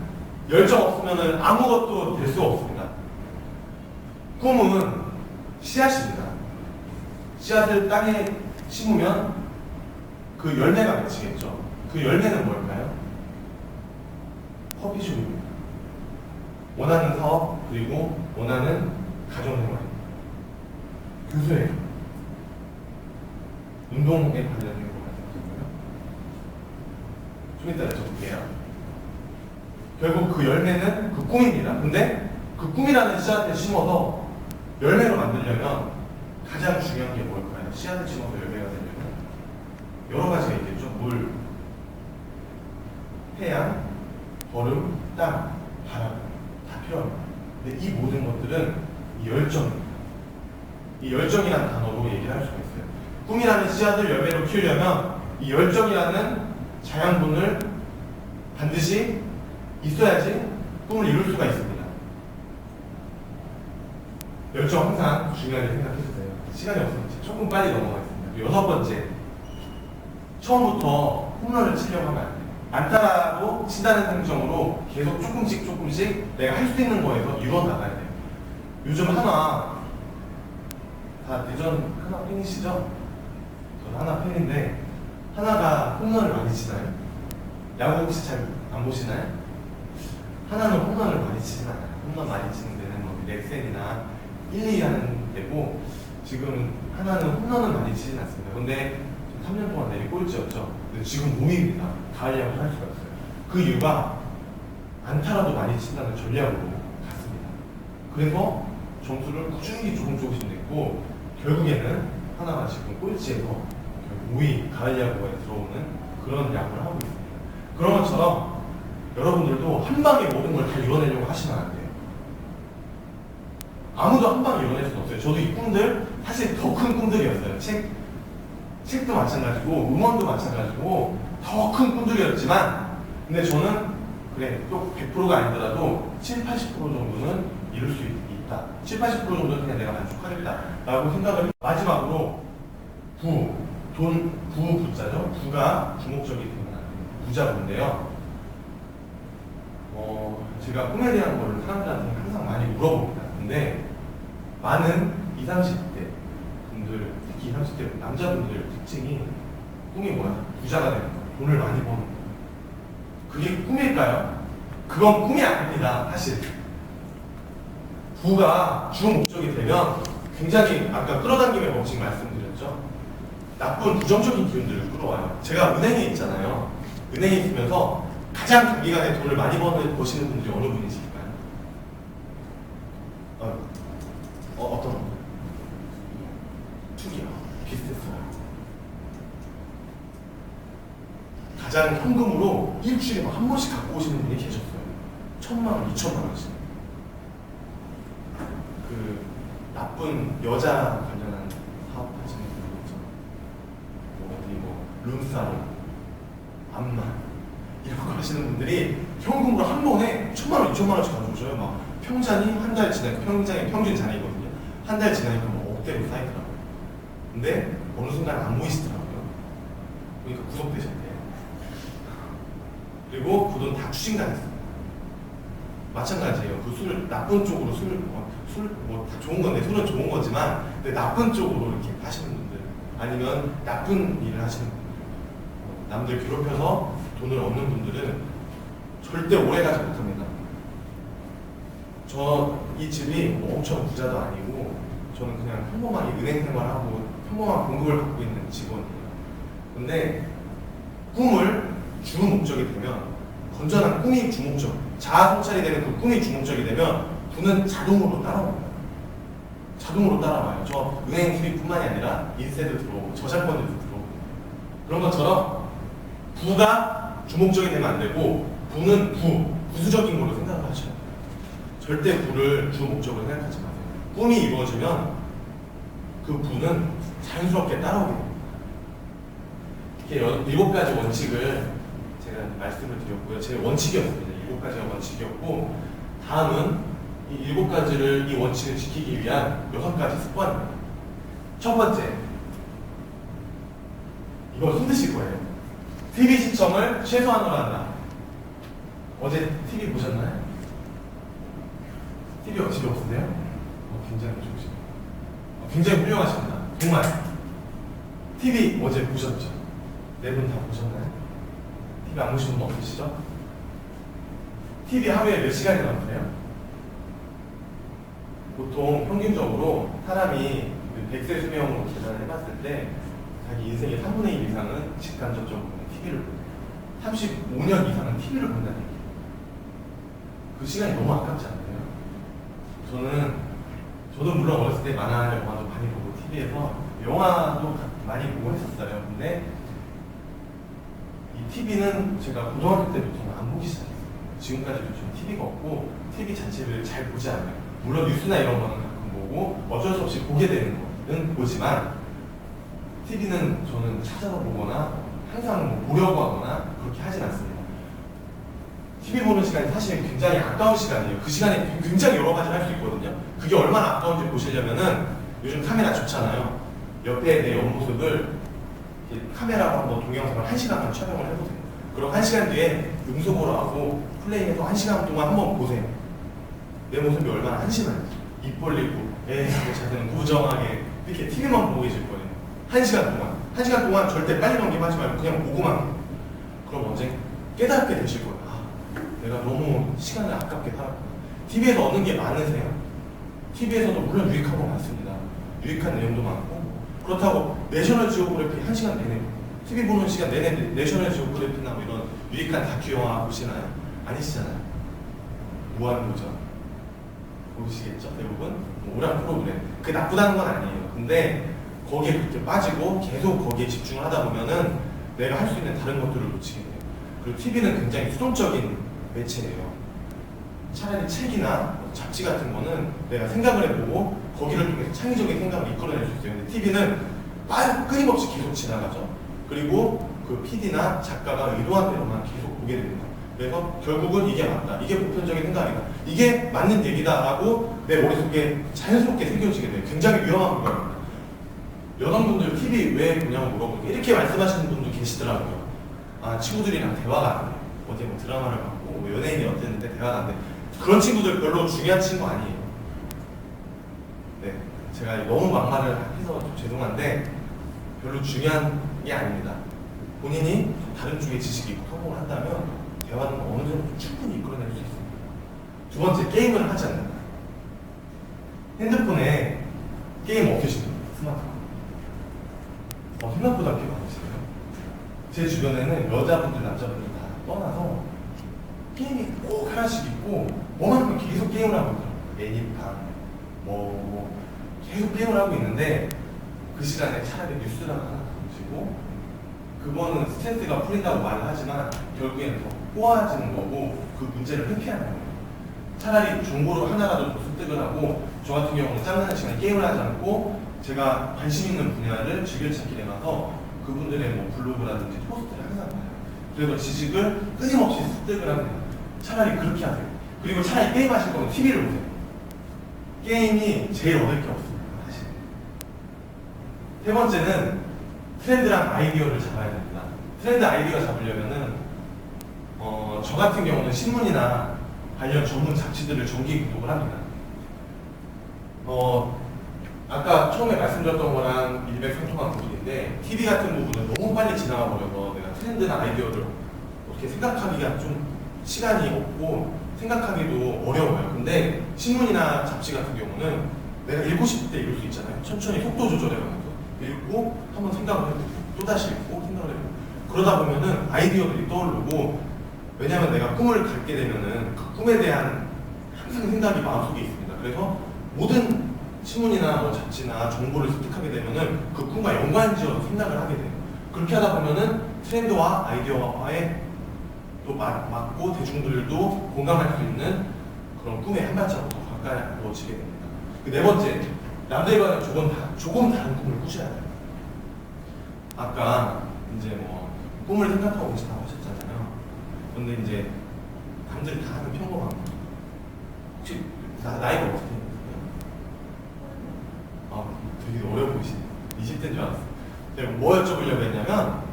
Speaker 1: 열정 없으면 아무것도 될 수가 없습니다. 꿈은 씨앗입니다. 씨앗을 땅에 심으면 그 열매가 맺히겠죠. 그 열매는 뭘까요? 커피숍입니다. 원하는 사업 그리고 원하는 가정생활입니다. 교수예요. 운동에 관련된 것 같아요. 좀 이따 여쭤볼게요. 결국 그 열매는 그 꿈입니다. 근데 그 꿈이라는 씨앗을 심어서 열매로 만들려면 가장 중요한 게 뭘까요? 씨앗을 심어서 열매가 되려면 여러 가지가 있겠죠. 물, 태양, 얼음, 땅, 바람 다 필요합니다. 근데 이 모든 것들은 이 열정입니다. 이 열정이라는 단어로 얘기를 할 수가 있어요. 꿈이라는 씨앗을 열매로 키우려면 이 열정이라는 자양분을 반드시 있어야지 꿈을 이룰 수가 있습니다. 열정 항상 중요하게 생각해주세요. 시간이 없어서 조금 빨리 넘어가겠습니다. 여섯 번째, 처음부터 홈런을 치려고 하면 안 돼요. 안타라도 친다는 생정으로 계속 조금씩 내가 할 수 있는 거에서 이루어 나가야 돼요. 요즘 하나 다 대전 하나 팬이시죠? 저도 하나 팬인데 하나가 홈런을 많이 치나요? 야구 혹시 잘 안 보시나요? 하나는 홈런을 많이 치진 않아요. 홈런 많이 치는 데는 뭐 넥센이나 1, 2 하는 데고 지금 하나는 홈런을 많이 치진 않습니다. 근데 3년 동안 내리 꼴찌였죠. 근데 지금 5위입니다. 가을 야구를 할 수가 있어요. 그 이유가 안타라도 많이 친다는 전략으로 갔습니다. 그래서 점수를 꾸준히 조금씩 냈고 결국에는 하나가 지금 꼴찌에서 5위 가을 야구에 들어오는 그런 야구를 하고 있습니다. 그런 것처럼 여러분들도 한 방에 모든 걸 다 이뤄내려고 하시면 안 돼요. 아무도 한 방에 이뤄낼 수는 없어요. 저도 이 꿈들 사실 더 큰 꿈들이었어요. 책도 마찬가지고 음원도 마찬가지고 더 큰 꿈들이었지만 근데 저는 그래 또 100%가 아니더라도 7, 80% 정도는 이룰 수 있다. 7, 80% 정도는 그냥 내가 만족하겠다 라고 생각을 마지막으로 부자죠. 부가 주목적이 되면 부자인데요. 제가 꿈에 대한 거를 사람들한테 항상 많이 물어봅니다. 근데 많은 20, 30대 때 남자분들 특징이 꿈이 뭐야? 부자가 되는 거, 돈을 많이 버는 거. 그게 꿈일까요? 그건 꿈이 아닙니다. 사실 부가 주 목적이 되면 굉장히 아까 끌어당김의 법칙 말씀드렸죠. 나쁜 부정적인 기운들을 끌어와요. 제가 은행에 있잖아요. 은행에 있으면서 가장 단기간에 돈을 많이 버시는 분들이 어느 분이실까요? 어떤 분? 투기요. 비슷했어요. 가장 현금으로 일주일에 막 한 번씩 갖고 오시는 분이 계셨어요. 1,000만 원, 2,000만 원씩. 그 나쁜 여자 관련한 사업 하시는 분들 있죠. 룸사롱, 암만 이런 거 하시는 분들이 현금으로 한 번에 1,000만 원, 2,000만 원씩 가져오셔요. 막 평잔이 한 달 지나니까 평장의 평균 잔이거든요. 한 달 지나니까 뭐 억대로 쌓이더라고요. 근데 어느 순간 안 모이시더라고요. 그러니까 구속되셨대요. 그리고 그 돈 다 추징당했어요. 마찬가지예요. 그 술 나쁜 쪽으로 술 뭐 다 좋은 건데 술은 좋은 거지만 근데 나쁜 쪽으로 이렇게 하시는 분들 아니면 나쁜 일을 하시는 분들 남들 괴롭혀서 돈을 얻는 분들은 절대 오래 가지 못합니다. 저 이 집이 뭐 엄청 부자도 아니고 저는 그냥 평범하게 은행 생활하고 평범한 공급을 받고 있는 직원이에요. 근데 꿈을 주 목적이 되면 건전한 꿈이 주 목적, 자아 성찰이 되는 그 꿈이 주 목적이 되면 부는 자동으로 따라옵니다. 자동으로 따라와요. 저 은행 수입뿐만이 아니라 인세도 들어오고 저작권도 들어오고 그런 것처럼 부가 주 목적이 되면 안 되고 부는 부수적인 걸로 생각을 하셔요. 절대 부를 주 목적으로 생각하지 마세요. 꿈이 이루어지면 그 부는 자연스럽게 따라오게 됩니다. 이렇게 7가지 원칙을 제가 말씀을 드렸고요. 제 원칙이었습니다. 7가지가 원칙이었고 다음은 이 7가지를 이 원칙을 지키기 위한 6가지 습관입니다. 첫 번째, 이거 힘드실 거예요. TV 시청을 최소한으로 한다. 어제 TV 보셨나요? TV 집에 없으세요? 굉장히 좋으시네요. 굉장히 훌륭하십니다. 정말. TV 어제 보셨죠? 4분 다 보셨나요? TV 안 보신 분 없으시죠? TV 하루에 몇 시간이 나오세요? 보통 평균적으로 사람이 100세 수명으로 계산을 해봤을 때 자기 인생의 3분의 1 이상은 직간접적으로 TV를 보고 35년 이상은 TV를 본다는 얘기예요. 그 시간이 너무 아깝지 않나요? 저도 물론 어렸을 때 만화, 영화도 많이 보고 TV에서 영화도 많이 보고 했었어요. 근데 이 TV는 제가 고등학교 때부터 안 보기 시작했어요. 지금까지도 좀 TV가 없고 TV 자체를 잘 보지 않아요. 물론 뉴스나 이런 거는 가끔 보고 어쩔 수 없이 보게 되는 거는 보지만 TV는 저는 찾아서 보거나 항상 뭐 보려고 하거나 그렇게 하진 않습니다. TV 보는 시간이 사실 굉장히 아까운 시간이에요. 그 시간에 굉장히 여러 가지를 할 수 있거든요. 그게 얼마나 아까운지 보시려면은 요즘 카메라 좋잖아요. 옆에 내 옆모습을 카메라로 한번 동영상을 1시간만 촬영을 해보세요. 그럼 1시간 뒤에 음성으로 하고 플레이해서 1시간 동안 한번 보세요. 내 모습이 얼마나 한심한지. 입 벌리고 하고 자세는 무정하게 이렇게 TV만 보고 계실 거예요. 1시간 동안. 1시간 동안 절대 빨리 넘김하지 말고 그냥 보고만 해요. 그럼 언제 깨닫게 되실 거예요. 내가 너무 시간을 아깝게 살았구나. TV에서 얻는 게 많으세요? TV에서도 물론 유익한 거 많습니다. 유익한 내용도 많고 그렇다고 내셔널 지오그래피 1시간 내내 TV 보는 시간 내내 내셔널 지오그래피나 뭐 이런 유익한 다큐 영화 보시나요? 아니시잖아요. 무한도전 보시겠죠? 대부분 오락 프로그램 그게 나쁘다는 건 아니에요. 근데 거기에 그렇게 빠지고 계속 거기에 집중을 하다 보면은 내가 할 수 있는 다른 것들을 놓치게 돼요. 그리고 TV는 굉장히 수동적인 매체예요. 차라리 책이나 잡지 같은 거는 내가 생각을 해보고 거기를 통해서 창의적인 생각을 이끌어낼 수 있어요. 근데 TV는 끊임없이 계속 지나가죠. 그리고 그 PD나 작가가 의도한 대로만 계속 보게 됩니다. 그래서 결국은 이게 맞다. 이게 보편적인 생각이다. 이게 맞는 얘기다라고 내 머릿속에 자연스럽게 새겨지게 돼요. 굉장히 위험한 부분입니다. 여성분들 TV 왜 보냐고 물어보니까 이렇게 말씀하시는 분도 계시더라고요. 아, 친구들이랑 대화가 안 돼. 어제 뭐 드라마를 봤고 뭐 연예인이 어땠는데 대화가 안 돼. 그런 친구들 별로 중요한 친구 아니에요. 네, 제가 너무 막말을 해서 좀 죄송한데 별로 중요한 게 아닙니다. 본인이 다른 쪽의 지식이 있고 성공을 한다면 대화는 어느 정도 충분히 이끌어낼 수 있습니다. 두 번째, 게임을 하지 않는다. 핸드폰에 게임 없으시죠? 스마트폰. 생각보다 그렇게 많으시네요. 제 주변에는 여자분들, 남자분들 다 떠나서 게임이 꼭 하나씩 있고 뭐만큼 계속 게임을 하고 있더라고요. 애니팡, 계속 게임을 하고 있는데 그 시간에 차라리 뉴스를 하나 보시고 그거는 스트레스가 풀린다고 말을 하지만 결국에는 더 꼬아지는 거고 그 문제를 회피하는 거예요. 차라리 정보를 하나라도 더 습득을 하고 저 같은 경우는 짬나는 시간에 게임을 하지 않고 제가 관심 있는 분야를 즐겨찾기에 가서 그분들의 뭐 블로그라든지 포스트를 항상 봐요. 그래서 지식을 끊임없이 습득을 합니다. 차라리 그렇게 하세요. 그리고 차라리 게임 하실 거면 TV를 보세요. 게임이 제일 얻을 게 없습니다. 사실. 세 번째는 트렌드랑 아이디어를 잡아야 됩니다. 트렌드 아이디어 잡으려면은 저 같은 경우는 신문이나 관련 전문 잡지들을 정기 구독을 합니다. 아까 처음에 말씀드렸던 거랑 일맥상통한 부분인데 TV 같은 부분은 너무 빨리 지나가 버려서 내가 트렌드나 아이디어를 어떻게 생각하기가 좀 시간이 없고 생각하기도 어려워요. 근데 신문이나 잡지 같은 경우는 내가 읽고 싶을 때 읽을 수 있잖아요. 천천히 속도 조절해가면서 읽고 한번 생각을 해보고 또다시 읽고 생각을 해보고 그러다 보면은 아이디어들이 떠오르고 왜냐하면 내가 꿈을 갖게 되면은 그 꿈에 대한 항상 생각이 마음속에 있습니다. 그래서 모든 신문이나 뭐 잡지나 정보를 습득하게 되면은 그 꿈과 연관지어서 생각을 하게 돼요. 그렇게 하다 보면은 트렌드와 아이디어와의 또 맞고 대중들도 공감할 수 있는 그런 꿈에 한 발자국 더 가까워지게 됩니다. 그 네 번째, 남들과는 조금 다른 꿈을 꾸셔야 돼요. 아까 이제 뭐 꿈을 생각하고 계시다고 하셨잖아요. 근데 이제 남들이 다 하는 평범한 거. 혹시 나이가 어떻게 되세요? 되게 어려 보이시네요. 20대인 줄 알았어요. 제가 뭐 여쭤보려고 했냐면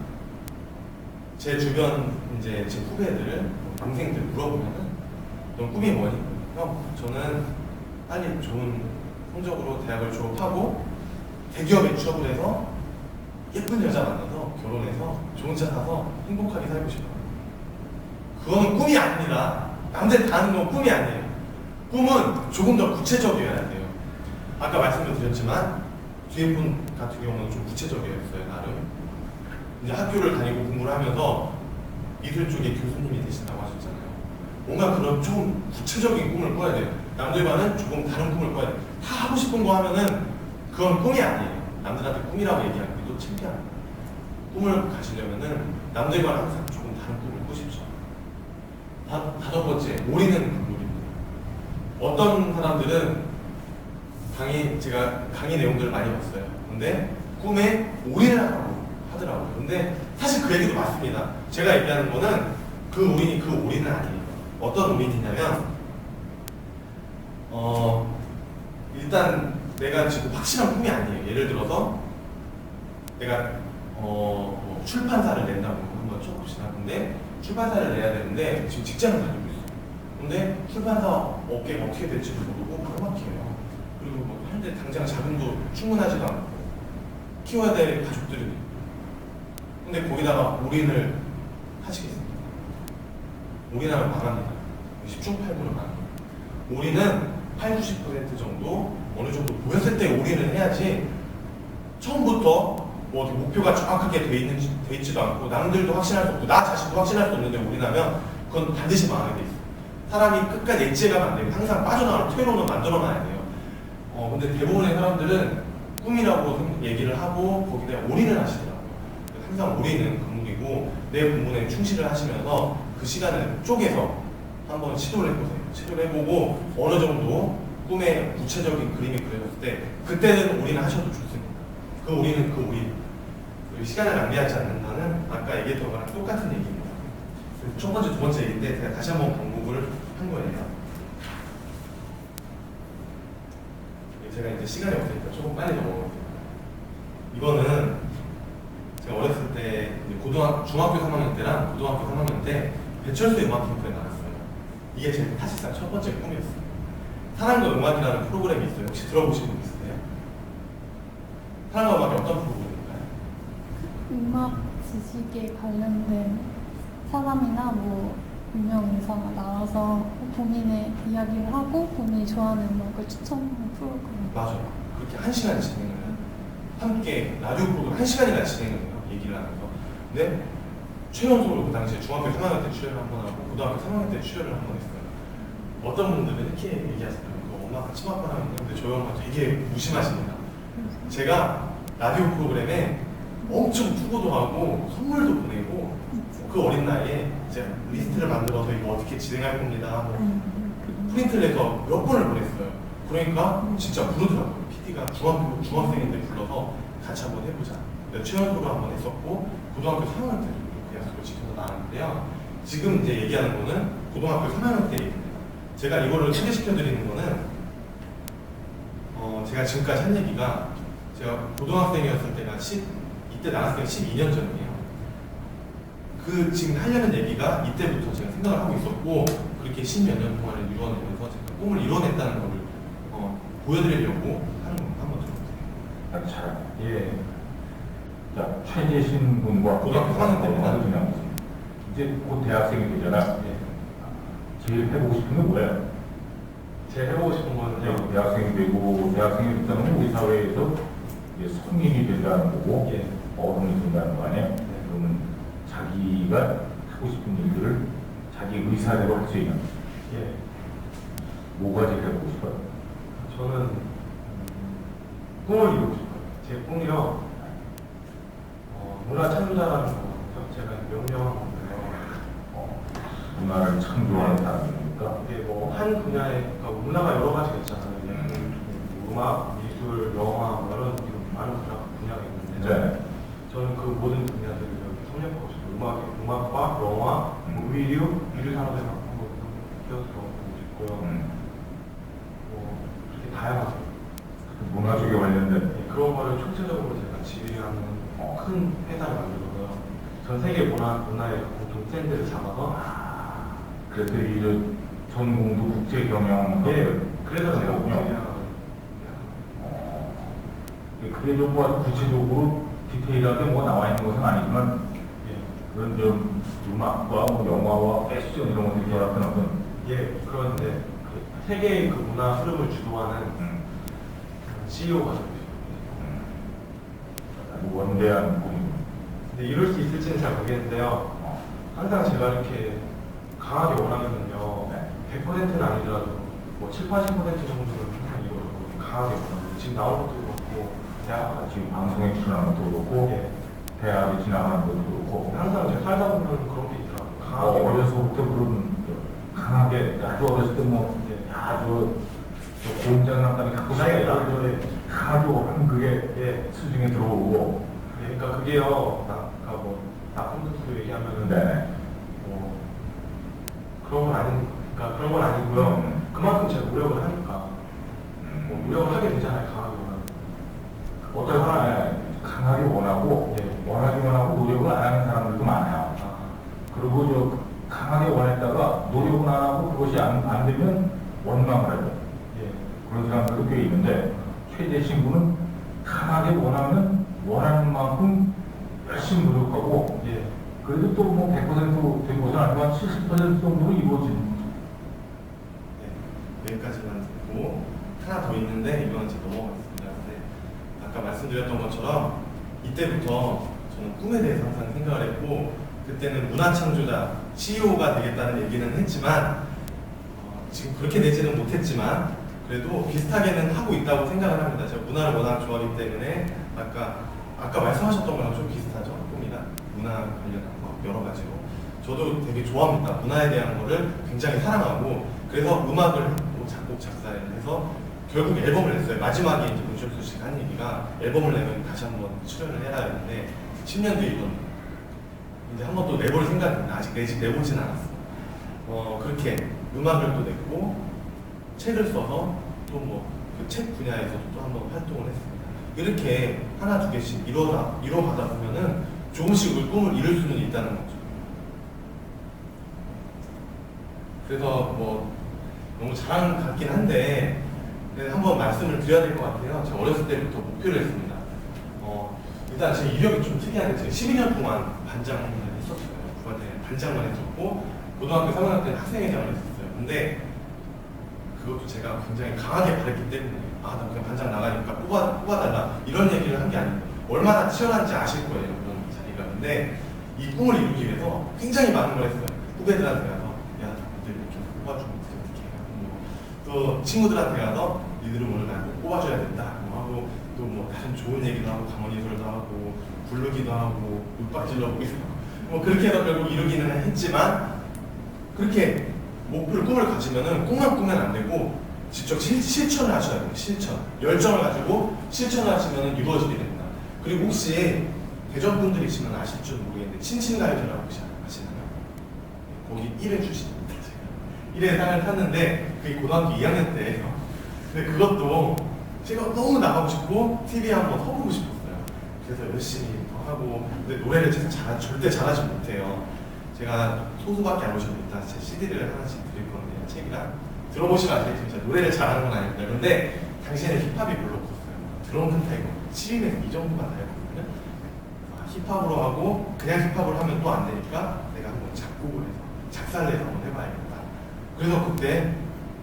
Speaker 1: 제 주변 이제 제 후배들, 동생들 물어보면은 너 꿈이 뭐니? 저는 빨리 좋은 성적으로 대학을 졸업하고 대기업에 취업을 해서 예쁜 여자 만나서 결혼해서 좋은 차 사서 행복하게 살고 싶어요. 그거는 꿈이 아닙니다. 남들 다 하는 건 꿈이 아니에요. 꿈은 조금 더 구체적이어야 돼요. 아까 말씀도 드렸지만 뒤에 분 같은 경우는 좀 구체적이었어요. 나름 이제 학교를 다니고 공부를 하면서 미술 쪽에 교수님이 되신다고 하셨잖아요. 뭔가 그런 좀 구체적인 꿈을 꿔야 돼요. 남들과는 조금 다른 꿈을 꿔야 돼요. 다 하고 싶은 거 하면은 그건 꿈이 아니에요. 남들한테 꿈이라고 얘기하는 게 또 창피합니다. 꿈을 가시려면은 남들과는 항상 조금 다른 꿈을 꾸십시오. 다섯 번째, 올인은 긍휼입니다. 어떤 사람들은 제가 강의 내용들을 많이 봤어요. 근데 꿈에 올인을 하더라고요. 근데 사실 그 얘기도 맞습니다. 제가 얘기하는 거는 그 올인은 아니에요. 어떤 올인이냐면 일단 내가 지금 확실한 꿈이 아니에요. 예를 들어서 내가 뭐 출판사를 낸다고 한번 쳐봅시다. 근데 출판사를 내야 되는데 지금 직장을 다니고 있어요. 근데 출판사 업계가 어떻게 될지도 모르고 막막해요. 그리고 뭐 현재 당장 자금도 충분하지도 않고 키워야 될 가족들이 있고. 근데 거기다가 올인을 하시겠습니까? 올인하면 망합니다. 10중 8구를 망합니다. 올인은 80~90% 정도 어느 정도 보였을 때 올인을 해야지 처음부터 뭐 목표가 정확하게 돼 있지도 않고 남들도 확신할 수 없고 나 자신도 확신할 수 없는데 올인하면 그건 반드시 망하게 돼 있어요. 사람이 끝까지 엣지가면 안 돼요. 항상 빠져나갈 퇴로는 만들어놔야 돼요. 근데 대부분의 사람들은 꿈이라고 얘기를 하고 거기다 올인을 하시더라고요. 항상 올인은 금물이고 내 본분에 충실을 하시면서 그 시간을 쪼개서 한번 시도를 해보세요. 시도를 해보고 어느 정도 꿈에 구체적인 그림이 그려졌을 때 그때는 올인을 하셔도 좋습니다. 그 올인은 그 올인. 그리고 시간을 낭비하지 않는다는 아까 얘기했던 거랑 똑같은 얘기입니다. 첫 번째, 두 번째 얘기인데 제가 다시 한번 반복을 한 거예요. 제가 이제 시간이 없으니까 조금 빨리 넘어갈게요. 이거는 제가 어렸을 때 중학교 3학년 때랑 고등학교 3학년 때 배철수의 음악 캠프에 나갔어요. 이게 제 사실상 첫 번째 꿈이었어요. 사랑과 음악이라는 프로그램이 있어요. 혹시 들어보신 분 있으세요? 사랑과 음악이 어떤 프로그램일까요?
Speaker 4: 음악 지식에 관련된 사람이나 뭐 유명 인사가 나와서 본인의 이야기를 하고 본인이 좋아하는 음악을 추천하는 프로그램.
Speaker 1: 맞아요. 그렇게 1시간 진행을 해요. 함께 라디오 프로그램 1시간이나 진행을 해요. 얘기를 하면서. 근데 최연소로 그 당시에 중학교 3학년 때 출연을 한 번 하고 고등학교 3학년 때 출연을 한 번 했어요. 어떤 분들은 이렇게 얘기하시더라고요. 엄마가 치맛만 하면 근데 저희 엄마 되게 무심하십니다. 제가 라디오 프로그램에 엄청 투고도 하고 선물도 보내고 그 어린 나이에 이제 리스트를 만들어서 이거 어떻게 진행할 겁니다. 뭐 프린트를 해서 몇 번을 보냈어요. 그러니까 진짜 부르더라고요. PD가 중학생인데 불러서 같이 한번 해보자. 최연소로 한번 했었고 고등학교 3학년 때 그 약속을 지켜서 나왔는데요. 지금 이제 얘기하는 거는 고등학교 3학년 때 얘기입니다. 제가 이거를 소개시켜드리는 거는 제가 지금까지 한 얘기가 제가 고등학생이었을 때가 이때 나왔을 때가 12년 전이에요. 그 지금 하려는 얘기가 이때부터 제가 생각을 하고 있었고 그렇게 10몇 년 동안을 이루어내면서 제가 꿈을 이뤄냈다는 거를 보여드리려고 하는 겁니다. 한번 들어보세요.
Speaker 5: 잘. 예. 자, 최재신 군과
Speaker 1: 고등학교 3학년 때입니다.
Speaker 5: 이제 곧 대학생이 되잖아.
Speaker 1: 예.
Speaker 5: 제일 해보고 싶은 게 뭐예요?
Speaker 1: 제가 해보고 싶은 거는요.
Speaker 5: 대학생이 되고 대학생이 됐다면 우리 사회에서 이제 성인이 된다는 거고
Speaker 1: 예.
Speaker 5: 어른이 된다는 거 아니에요? 그러면 자기가 하고 싶은 일들을 자기 의사대로 할 수 있는
Speaker 1: 예.
Speaker 5: 뭐가 제일 해보고 싶어요?
Speaker 1: 저는 꿈을 이루고 싶어요. 제 꿈이요. 문화 창조자라는 거. 제가 명명한 건데요.
Speaker 5: 문화를 창조하는 사람이니까
Speaker 1: 이게 뭐 한 분야에 그러니까 문화가 여러 가지가 있잖아요. 음악, 미술, 영화 뭐 이런 많은 분야가 있는데
Speaker 5: 네.
Speaker 1: 저는 그 모든 분야들을 섭렵하고 싶어요. 음악과 영화, 의류 산업에 한번 끼어들어보고 싶고요. 뭐 이렇게 다양하게
Speaker 5: 문화 쪽에 관련된
Speaker 1: 네, 그런 거를 총체적으로 제가 지휘하는 큰 회사를 만들어서요. 전 세계 문화의 공통 트렌드를 잡아서
Speaker 5: 그래서 이 전공도 국제 경영
Speaker 1: 예, 그래서 제가
Speaker 5: 그냥 그게 좀 뭐 구체적으로 디테일하게 뭐 나와 있는 것은 아니지만 그런 좀 음악과 뭐 영화와 패션 이런 것들이 결합된 어떤
Speaker 1: 그런데 그 세계의 그 문화 흐름을 주도하는 CEO가 되고 싶어요.
Speaker 5: 아주 원대한 꿈입니다.
Speaker 1: 근데 이룰 수 있을지는 잘 모르겠는데요. 항상 제가 이렇게 강하게 원하면요, 100%는 아니더라도 뭐 7, 80% 정도는 항상 이거를 강하게 원합니다. 지금 나온 것도 그렇고, 대학
Speaker 5: 지금 방송에 출연하는 것도 그렇고 대학에 지나가는 것도 그렇고
Speaker 1: 항상 제가 살다 보면 그런 게 있더라고요. 강하게
Speaker 5: 어려서부터 그런 강하게 아주 어렸을 때뭐 아주 공장학까지 갖고
Speaker 1: 나이가
Speaker 5: 아주 하는 그게 수중에 들어오고
Speaker 1: 그러니까 그게요, 아까 뭐 나쁜 뜻으로 얘기하면은
Speaker 5: 네.
Speaker 1: 뭐 그런 건 그러니까 그런 건 아니고요. 그만큼 제가 노력을 하니까 뭐 노력을 하게 되잖아요. 강하게 원하는.
Speaker 5: 어떤 사람이 강하게 원하고 원하기 원하고 노력을 안 하는 사람들도 많아요. 그리고 저 강하게 원했다가 노력을 안 하고 그것이 안 되면 원망을 해요. 그런 사람들도 꽤 있는데 최재신 군은 강하게 원하면 원하는 만큼 열심히 노력하고 그래도 또 뭐 100%된 것은 아니지만 70% 정도로 이루어진.
Speaker 1: 여기까지만 듣고 하나 더 있는데 이거는 제가 넘어가겠습니다. 근데 아까 말씀드렸던 것처럼 이때부터 저는 꿈에 대해서 항상 생각을 했고 그때는 문화창조자 CEO가 되겠다는 얘기는 했지만 지금 그렇게 되지는 못했지만 그래도 비슷하게는 하고 있다고 생각을 합니다. 제가 문화를 워낙 좋아하기 때문에 아까 말씀하셨던 거랑 좀 비슷하죠. 꿈이나 문화 관련한 거 여러 가지로 저도 되게 좋아합니다. 문화에 대한 거를 굉장히 사랑하고 그래서 음악을 작곡 작사를 해서 결국 앨범을 냈어요. 마지막에 이제 문철수 씨가 한 얘기가 앨범을 내면 다시 한번 출연을 해라 했는데 10년 뒤에 이건 이제 한 번 또 내볼 생각입니다. 아직 내보진 않았어요. 그렇게 음악을 또 냈고 책을 써서 또 뭐 그 책 분야에서도 또 한번 활동을 했습니다. 이렇게 하나 두 개씩 이뤄가다 보면은 조금씩 꿈을 이룰 수는 있다는 거죠. 그래서 뭐 너무 자랑 같긴 한데 한번 말씀을 드려야 될 것 같아요. 제가 어렸을 때부터 목표를 했습니다. 일단 제 이력이 좀 특이한데 제가 12년 동안 반장을 했었어요. 부관대 반장만 했었고 고등학교 3학년 때는 학생회장을 했었어요. 근데 그것도 제가 굉장히 강하게 바랬기 때문에 아, 나 그냥 반장 나가니까 뽑아달라 이런 얘기를 한 게 아니고 얼마나 치열한지 아실 거예요. 그런 자리가. 근데 이 꿈을 이루기 위해서 굉장히 많은 걸 했어요. 후배들한테 가서 야, 너희들 좀 뽑아주면 어떻게 해. 또 친구들한테 가서 니들은 오늘 날 뽑아줘야 된다. 뭐 하고 또 뭐 다른 좋은 얘기도 하고 강원이설도 하고 부르기도 하고 윽박질러 보기도 하고 뭐 그렇게 해서 결국 이루기는 했지만 그렇게 목표를 꿈을 가지면은 꿈만 꾸면 안 되고 직접 실천을 하셔야 돼요. 실천. 열정을 가지고 실천을 하시면 이루어지게 됩니다. 그리고 혹시 대전 분들이시면 아실지 모르겠는데 친친가요제라고 혹시 아시나요? 거기 1회 출신입니다. 제가 1회 상을 탔는데 그게 고등학교 2학년 때예요. 근데 그것도 제가 너무 나가고 싶고 TV에 한번 서보고 싶었어요. 그래서 열심히 더 하고 근데 노래를 진짜 절대 잘하지 못해요. 제가 소수밖에 안 오셨는데 제 CD를 하나씩 드릴 건데요. 책이랑 들어보시면 아시겠지만 진짜 노래를 잘하는 건 아닙니다. 그런데 당시에는 힙합이 별로 없었어요. 드럼 타이거 7인에서 이 정도가 나였거든요. 힙합으로 하고 그냥 힙합을 하면 또 안 되니까 내가 한번 작곡을 해서 작사를 해서 한번 해봐야겠다. 그래서 그때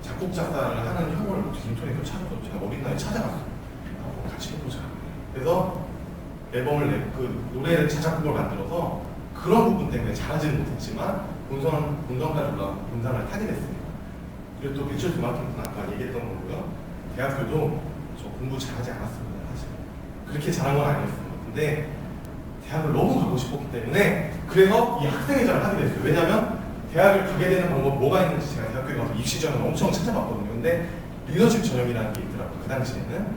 Speaker 1: 작곡 작사를 하는 형을 인터넷으로 찾아서 제가 어린 나이에 찾아갔어요. 같이 해보자. 그래서 앨범을 그 노래를 자작곡을 만들어서 그런 부분 때문에 잘하지는 못했지만 본선까지 올라가고 본상을 타게 됐습니다. 그리고 또 배철수 음악학교는 아까 얘기했던 거고요. 대학교도 저 공부 잘하지 않았습니다. 사실 그렇게 잘한 건 아니었습니다. 근데 대학을 너무 가고 싶었기 때문에 그래서 이 학생회장을 하게 됐어요. 왜냐하면 대학을 가게 되는 방법 뭐가 있는지 제가 대학교에 가서 입시 전형을 엄청 찾아봤거든요. 근데 리더십 전형이라는 게 있더라고요. 그 당시에는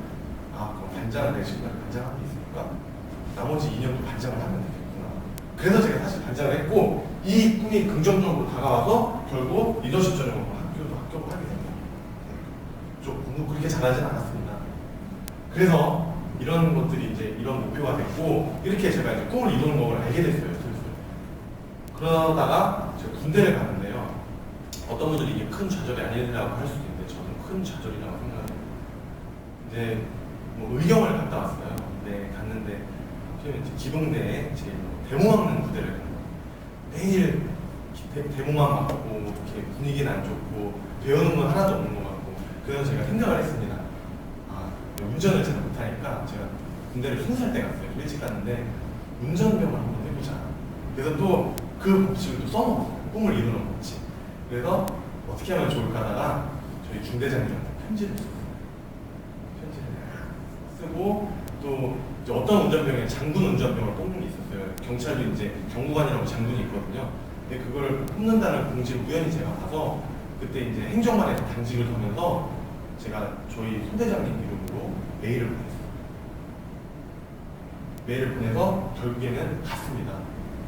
Speaker 1: 아 그럼 반장을 내시구나 반장하는 게 있으니까 나머지 2년도 반장을 하면 되겠구나. 그래서 제가 사실 반장을 했고 이 꿈이 긍정적으로 다가와서 결국 리더십 전형으로 합격을 하게 됩니다. 좀 공부 그렇게 잘하진 않았습니다. 그래서 이런 것들이 이제 이런 목표가 됐고 이렇게 제가 이제 꿈을 이루는 걸 알게 됐어요. 슬슬. 그러다가 제가 군대를 가는데요. 어떤 분들이 이게 큰 좌절이 아니라고 할 수도 있는데 저는 큰 좌절이라고 생각해요. 이제 뭐 의경을 갔다 왔어요. 네, 갔는데 기동대에 제 데모 막는 부대를 간 거예요. 매일 데모만 맞고 이렇게 분위기는 안 좋고 배우는 건 하나도 없는 것 같고 그래서 제가 생각을 했습니다. 아, 운전을 잘 못하니까 제가 군대를 20살 때 갔어요. 일찍 갔는데 운전병을 한번 해보자. 그래서 또 그 법칙을 또 써먹었어요. 꿈을 이루는 법칙. 그래서 어떻게 하면 좋을까 하다가 저희 중대장님한테 편지를 썼어요. 편지를 쓰고 또 이제 어떤 운전병에 장군 운전병을 뽑는 게 있었어요. 경찰도 이제 경무관이라고 장군이 있거든요. 근데 그걸 뽑는다는 공지를 우연히 제가 봐서 그때 이제 행정관에서 당직을 하면서 제가 저희 소대장님 이름으로 메일을 보냈어요. 메일을 보내서 결국에는 갔습니다.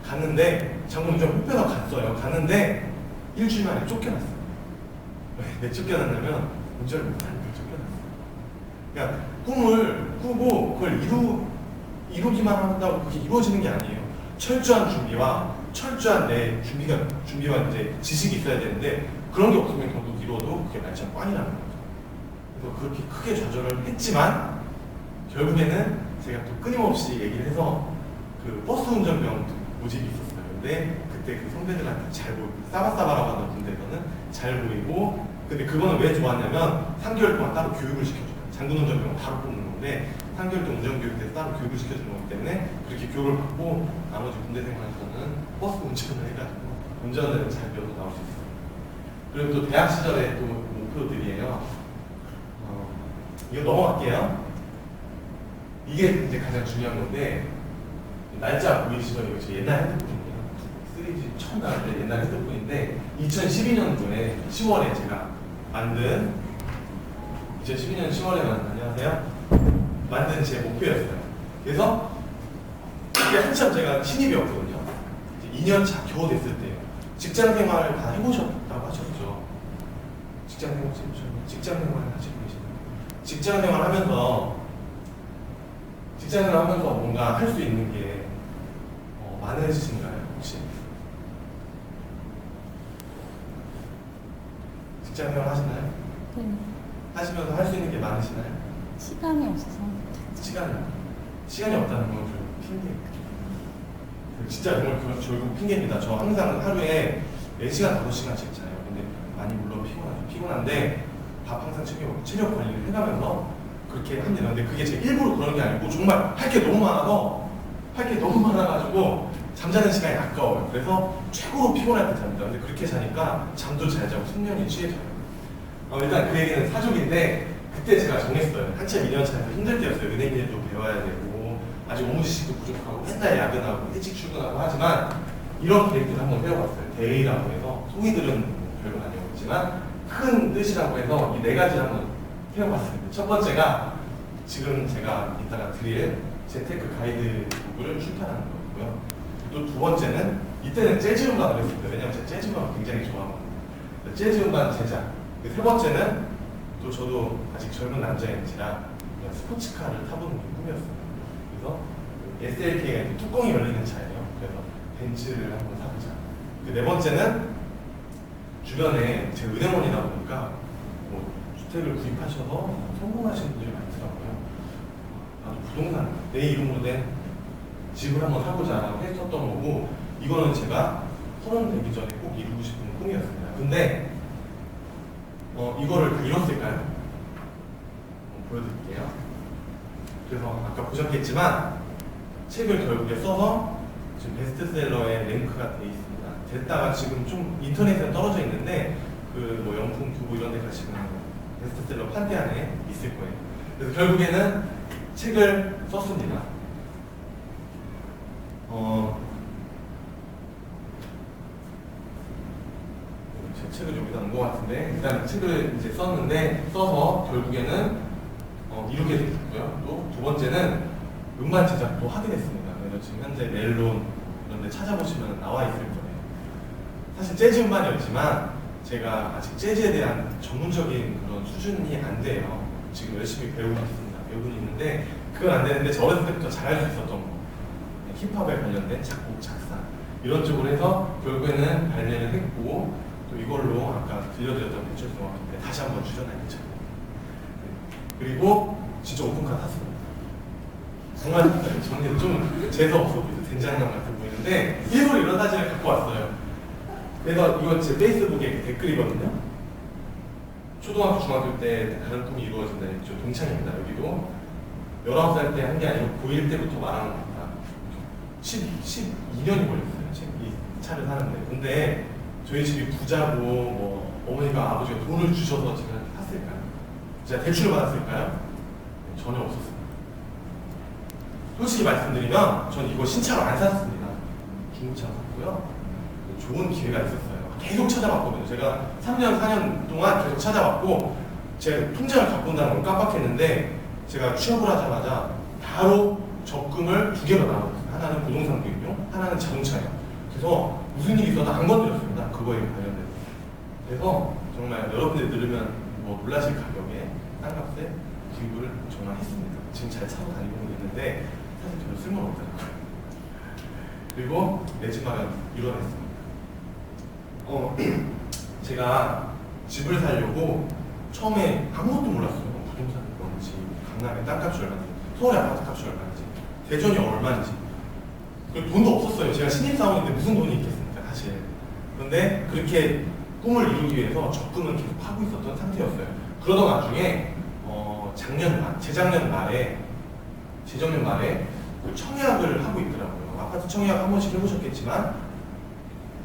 Speaker 1: 갔는데 장군 운전 뽑혀서 갔어요. 갔는데 일주일 만에 쫓겨났어요. 왜 쫓겨났냐면 운전을 못하니까 쫓겨났어요. 그러니까 꿈을 꾸고 그걸 이루기만 한다고 그게 이루어지는 게 아니에요. 철저한 준비와 철저한 내 준비와 이제 지식이 있어야 되는데 그런 게 없으면 결국 이루어도 그게 날짜 꽝이 나는 거죠. 그래서 그렇게 크게 좌절을 했지만 결국에는 제가 또 끊임없이 얘기를 해서 그 버스 운전병 모집이 있었어요. 근데 그때 그 선배들한테 잘 보이고 사바사바라고 하는 군대에서는 잘 보이고 근데 그거는 왜 좋았냐면 3개월 동안 따로 교육을 시켜줘요. 장군 운전병을 바로 뽑는 건데 3개월 동안 운전교육에서 따로 교육을 시켜주는 거기 때문에 그렇게 교육을 받고 나머지 군대 생활에서는 버스 운전을 해가지고 운전을 잘 배워서 나올 수 있어요. 그리고 또 대학 시절에 또 목표들이에요. 이거 넘어갈게요. 이게 이제 가장 중요한 건데 날짜 보이시죠? 이거 제 옛날 핸드폰이에요. 3G 처음 나올 때 옛날 핸드폰인데 2012년도에 10월에 제가 만든 2012년 10월에 안녕하세요. 만든 제 목표였어요. 그래서 이게 한참 제가 신입이었거든요. 이제 2년 차 겨우 됐을 때예요. 직장 생활을 다 해보셨다고 하셨죠. 직장 생활 하시고 계시나요? 직장 생활 하면서 뭔가 할 수 있는 게 많으신가요? 혹시? 직장 생활 하시나요?
Speaker 4: 네.
Speaker 1: 하시면서 할 수 있는 게 많으시나요?
Speaker 4: 시간이 없어서
Speaker 1: 시간이 없다는 건 좀 핑계. 진짜 정말 결국 핑계입니다. 저 항상 하루에 4시간, 5시간씩 자요. 근데 많이 물론 피곤한데 밥 항상 챙겨 체력 관리를 해가면서 그렇게 합니다. 근데 그게 제 일부러 그러는 게 아니고 정말 할 게 너무 많아가지고 잠자는 시간이 아까워요. 그래서 최고로 피곤할 때 잡니다. 근데 그렇게 자니까 잠도 잘 자고 숙면이 취해져요. 일단 그 얘기는 사족인데 그때 제가 정했어요. 한참 2년 차에서 힘들 때였어요. 은행 일도 배워야 되고 아직 업무지식도 부족하고 맨날 야근하고 일찍 출근하고 하지만 이런 계획들을 한번 세워봤어요. 대회라고 해서 소위들은 별건 아니었지만 큰 뜻이라고 해서 이 4가지를 한번 세워봤습니다. 첫 번째가 지금 제가 이따가 드릴 재테크 가이드북을 출판하는 거고요. 또 두 번째는 이때는 재즈 음악을 했습니다. 왜냐하면 제가 재즈 음악을 굉장히 좋아하거든요. 재즈 음악 제작. 세 번째는 또 저도 아직 젊은 남자인지라 스포츠카를 타보는 게 꿈이었어요. 그래서 SLK가 뚜껑이 열리는 차예요. 그래서 벤츠를 한번 사보자. 네 번째는 주변에 제 은행원이다 보니까 뭐 주택을 구입하셔서 성공하시는 분들이 많더라고요. 나도 부동산 내 이름으로 된 집을 한번 사보자 했었던 거고 이거는 제가 30 되기 전에 꼭 이루고 싶은 꿈이었습니다. 근데 이거를 이뤘을까요? 보여드릴게요. 그래서 아까 보셨겠지만 책을 결국에 써서 지금 베스트셀러에 랭크가 돼 있습니다. 됐다가 지금 좀 인터넷에 떨어져 있는데 그 뭐 영풍 두부 이런 데 가시면 베스트셀러 판대 안에 있을 거예요. 그래서 결국에는 책을 썼습니다. 제 책을 여기다 놓은 것 같은데 일단 책을 이제 써서 결국에는 이루게 됐고요. 또 두 번째는 음반 제작도 하게 됐습니다. 그래서 지금 현재 멜론 이런 데 찾아보시면 나와 있을 거예요. 사실 재즈 음반이었지만 제가 아직 재즈에 대한 전문적인 그런 수준이 안 돼요. 지금 열심히 배우고 있습니다. 배우고 있는데 그건 안 되는데 저 어렸을 때부터 잘할 수 있었던 거. 힙합에 관련된 작곡, 작사 이런 쪽으로 해서 결국에는 발매를 했고 또 이걸로 아까 들려드렸던 배철수 음악인데 다시 한번 출연하게 됐죠. 그리고 진짜 오픈카 탔습니다. 정말 저는 좀 재수없어 보이고 된장남 같아 보이는데 일부러 이런 사진을 갖고 왔어요. 그래서 이거 제 페이스북에 댓글이거든요. 초등학교, 중학교 때 다른 꿈이 이루어진다 했죠. 동창입니다. 여기도 19살 때 한 게 아니고 고1 때부터 말하는 겁니다. 12년이 걸렸어요. 이 차를 사는데. 근데 저희 집이 부자고 뭐 어머니가 아버지가 돈을 주셔서 제가 샀을까요? 제가 대출을 받았을까요? 전혀 없었습니다. 솔직히 말씀드리면 전 이거 신차로 안 샀습니다. 중고차 샀고요. 좋은 기회가 있었어요. 계속 찾아봤거든요. 제가 3년, 4년 동안 계속 찾아봤고 제가 통장을 갖고 온다는 걸 깜빡했는데 제가 취업을 하자마자 바로 적금을 2개로 나눴어요. 하나는 부동산 구입용, 하나는 자동차예요. 그래서 무슨 일이 있어도 안 건드렸습니다. 그거에 관련돼서. 그래서 정말 여러분들 들으면 뭐 놀라실 가격에 땅값에 구입을 정말 했습니다. 지금 잘 차고 다니고 있는데 사실 별로 쓸모는 없더라고요. 그리고 내 집 마련 이뤄냈습니다. 제가 집을 살려고 처음에 아무것도 몰랐어요. 부동산이 뭔지, 강남의 땅값이 얼마인지, 서울의 아파트값이 얼마인지, 대전이 얼마인지. 돈도 없었어요. 제가 신입사원인데 무슨 돈이 있겠습니까, 사실. 그런데 그렇게 꿈을 이루기 위해서 적금은 계속 하고 있었던 상태였어요. 그러던 와중에 재작년 말에 그 청약을 하고 있더라고요. 아파트 청약 한 번씩 해보셨겠지만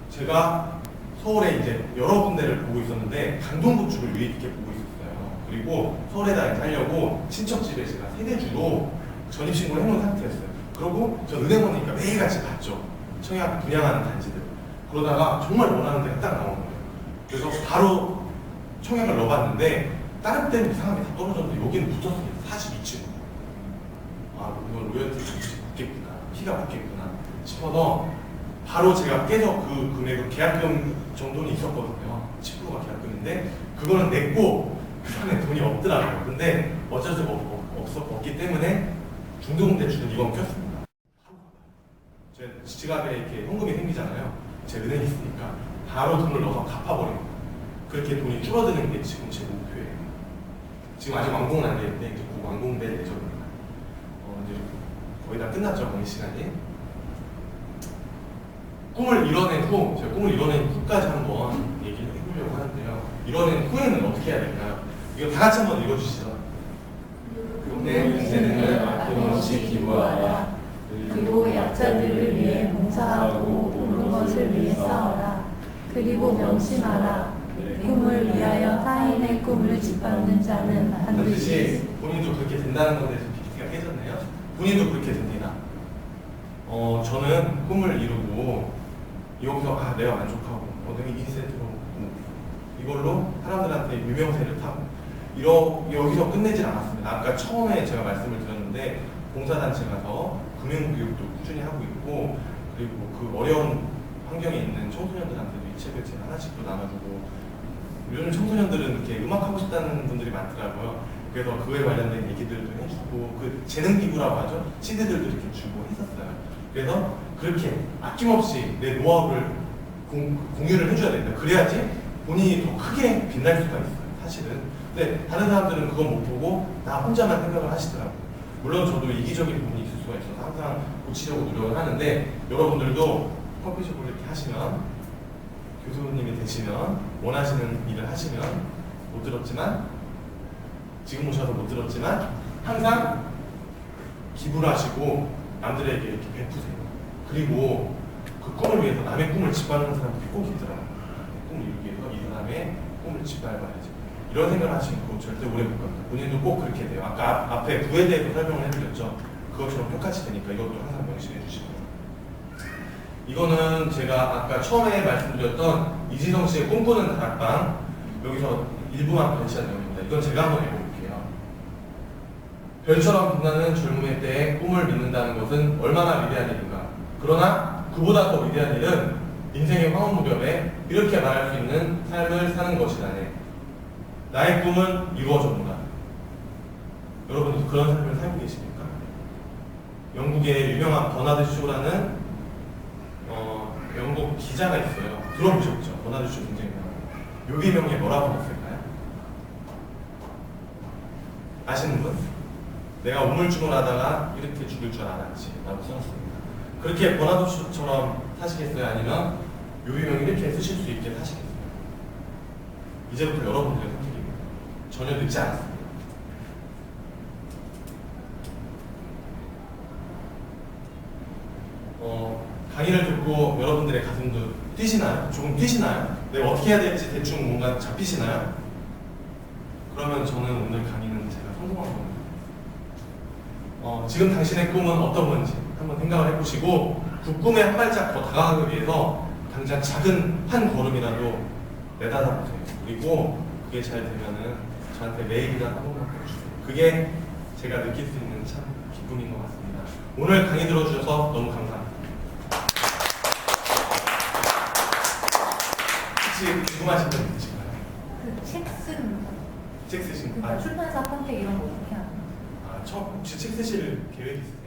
Speaker 1: 제가 서울에 이제 여러 군데를 보고 있었는데 강동구 쪽을 유의 깊게 보고 있었어요. 그리고 서울에다 살려고 친척집에 제가 세대주로 전입신고를 해놓은 상태였어요. 그러고 저 은행원이니까 매일같이 봤죠. 청약 분양하는 단지들. 그러다가 정말 원하는 데가 딱 나오는 거예요. 그래서 바로 청약을 넣어봤는데 다른 데는 이상하게 다 떨어졌는데 여기는 붙었습니다. 42층. 아, 이건 로열티 붙겠구나. 피가 붙겠구나 싶어서 바로 제가 깨서 그 금액을 계약금 정도는 있었거든요. 10%가 계약금인데 그거는 냈고 그 다음에 돈이 없더라고요. 근데 어쩔 수가 없기 때문에 중도금대출은 이건 꼈습니다. 제 지갑에 이렇게 현금이 생기잖아요. 제 은행이 있으니까 바로 돈을 넣어서 갚아버립니다. 그렇게 돈이 줄어드는 게 지금 제 목표예요. 지금 아직 완공은 안 되는데 이제 곧 완공될 예정입니다. 이제 거의 다 끝났죠, 강의 시간이. 꿈을 이뤄낸 후, 제가 꿈을 이뤄낸 후까지 한번 얘기를 해보려고 하는데요. 이뤄낸 후에는 어떻게 해야 될까요? 이거 다 같이 한번 읽어주시죠.
Speaker 2: 내 재능을 아낌없이 기부하라. 그리고 약자들을 위해 봉사하고 옳은 것을 위해 싸워라. 그리고 명심하라. 꿈을 위하여 타인의 꿈을 짓밟는 자는
Speaker 1: 반드시
Speaker 2: 반드시
Speaker 1: 본인도 그렇게 된다는 것에 대해서 PPT가 깨졌네요. 본인도 그렇게 됩니다. 저는 꿈을 이루고 여기서 내가 만족하고 내가 인센트로 이걸로 사람들한테 유명세를 타고 여기서 끝내질 않았습니다. 아까 처음에 제가 말씀을 드렸는데 봉사단체 가서 금융교육도 꾸준히 하고 있고 그리고 그 어려운 환경에 있는 청소년들한테도 이 책을 제가 하나씩도 나눠주고 요즘 청소년들은 이렇게 음악하고 싶다는 분들이 많더라고요. 그래서 그에 관련된 얘기들도 해주고 그 재능기부라고 하죠. CD들도 이렇게 주고 했었어요. 그래서 그렇게 아낌없이 내 노하우를 공유를 해줘야 된다. 그래야지 본인이 더 크게 빛날 수가 있어요. 사실은. 근데 다른 사람들은 그건 못 보고 나 혼자만 생각을 하시더라고요. 물론 저도 이기적인 부분이 있을 수가 있어서 항상 고치려고 노력을 하는데 여러분들도 커피숍을 이렇게 하시면 교수님이 되시면 원하시는 일을 하시면 못 들었지만 지금 오셔서 못 들었지만 항상 기부를 하시고 남들에게 이렇게 베푸세요. 그리고 그 꿈을 위해서 남의 꿈을 짓밟는 사람들이 꼭 있더라고요. 꿈을 이루기 위해서 이 사람의 꿈을 짓밟아야지. 이런 생각을 하시고 절대 오래 못 갑니다. 본인도 꼭 그렇게 돼요. 아까 앞에 부에 대해서 설명을 해드렸죠. 그것처럼 똑같이 되니까 이것도 항상 명심해 주시고요. 이거는 제가 아까 처음에 말씀드렸던 이지성 씨의 꿈꾸는 다락방 여기서 일부만 배치한 내용입니다. 이건 제가 한번 읽어볼게요. 별처럼 빛나는 젊음의 때에 꿈을 믿는다는 것은 얼마나 위대한 일인가. 그러나 그보다 더 위대한 일은 인생의 황혼무렵에 이렇게 말할 수 있는 삶을 사는 것이라네. 나의 꿈은 이루어졌구나. 여러분도 그런 삶을 살고 계십니까? 영국의 유명한 버나드 쇼라는 영국 기자가 있어요. 들어보셨죠? 버나드 쇼 굉장히 유명한. 요기명에 뭐라고 썼을까요? 아시는 분? 내가 우물쭈물하다가 이렇게 죽을 줄 알았지 라고 써놨습니다. 그렇게 버나드 쇼처럼 사시겠어요? 아니면 요기명 이렇게 쓰실 수 있게 사시겠어요? 이제부터 여러분들의 선택입니다. 전혀 늦지 않았습니다. 강의를 듣고 여러분들의 가슴도 뛰시나요? 조금 뛰시나요? 내가 어떻게 해야 될지 대충 뭔가 잡히시나요? 그러면 저는 오늘 강의는 제가 성공한 겁니다. 지금 당신의 꿈은 어떤 건지 한번 생각을 해보시고 그 꿈에 한 발짝 더 다가가기 위해서 당장 작은 한 걸음이라도 내다다 보세요. 그리고 그게 잘 되면은 저한테 메일이나 한 번만 보내주세요. 그게 제가 느낄 수 있는 참 기쁨인 것 같습니다. 오늘 강의 들어주셔서 너무 감사합니다. 혹시 궁금하신 점 있으신가요?
Speaker 2: 그 책 쓰는 거.
Speaker 1: 책 쓰신 거?
Speaker 2: 그러니까 출판사 컨택 이런 거 어떻게 하나요?
Speaker 1: 혹시 책 쓰실 계획 있으세요?